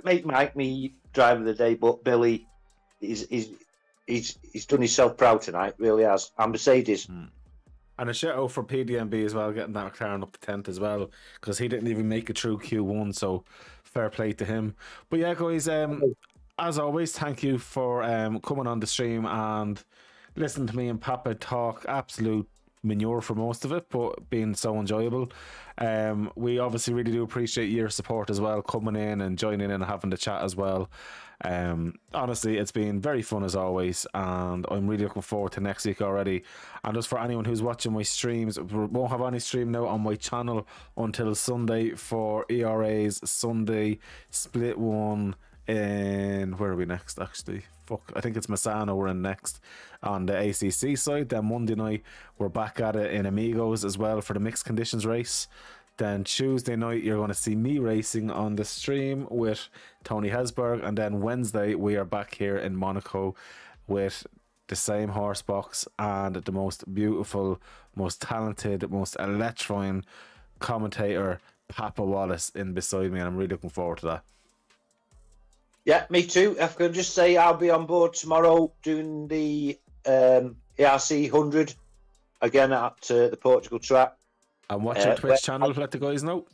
make Mike me driver of the day, but Billy is he's done himself proud tonight, really has. And Mercedes. And a shout out for PDMB as well, getting that McLaren up to 10th as well, because he didn't even make it through Q1, so fair play to him. But yeah, guys, as always, thank you for coming on the stream and listening to me and Papa talk absolute manure for most of it, but being so enjoyable. We obviously really do appreciate your support as well, coming in and joining in and having the chat as well. Honestly, it's been very fun as always, and I'm really looking forward to next week already. And just for anyone who's watching my streams, we won't have any stream now on my channel until Sunday for ERA's Sunday Split 1 in, where are we next actually? I think it's Massano we're in next on the ACC side. Then Monday night we're back at it in Amigos as well for the mixed conditions race. Then Tuesday night you're going to see me racing on the stream with Tony Hesberg, and then Wednesday we are back here in Monaco with the same horse box and the most beautiful, most talented, most electrifying commentator Papa Wallace in beside me, and I'm really looking forward to that. Yeah, me too. I can just say I'll be on board tomorrow doing the ERC 100 again at the Portugal track. And watch your Twitch channel, let the guys know.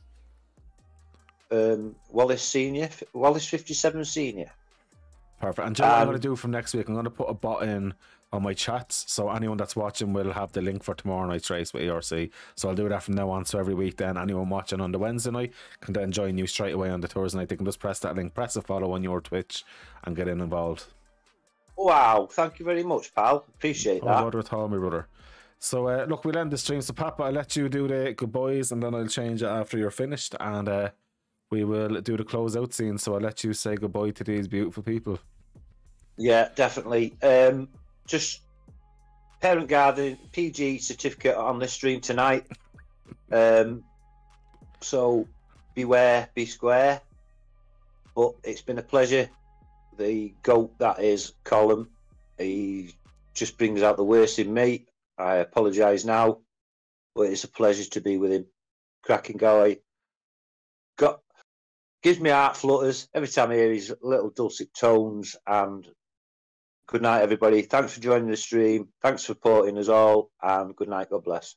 Wallace 57 Senior. Perfect. And Joe, what I'm going to do from next week, I'm going to put a bot in on my chats, so anyone that's watching will have the link for tomorrow night's race with ERC. So I'll do that from now on, so every week then anyone watching on the Wednesday night can then join you straight away on the Thursday night. They can just press that link, press a follow on your Twitch and get involved. Wow, thank you very much, pal. Appreciate that. No bother at all, my brother. So look, we'll end the stream. So Papa, I'll let you do the goodbyes and then I'll change it after you're finished, and we will do the closeout scene. So I'll let you say goodbye to these beautiful people. Yeah, definitely. Just parent guardian PG certificate on this stream tonight. So beware, be square. But it's been a pleasure. The GOAT that is Colin, he just brings out the worst in me. I apologise now, but it's a pleasure to be with him. Cracking guy. Gives me heart flutters every time I hear his little dulcet tones. And good night, everybody. Thanks for joining the stream. Thanks for supporting us all. And good night. God bless.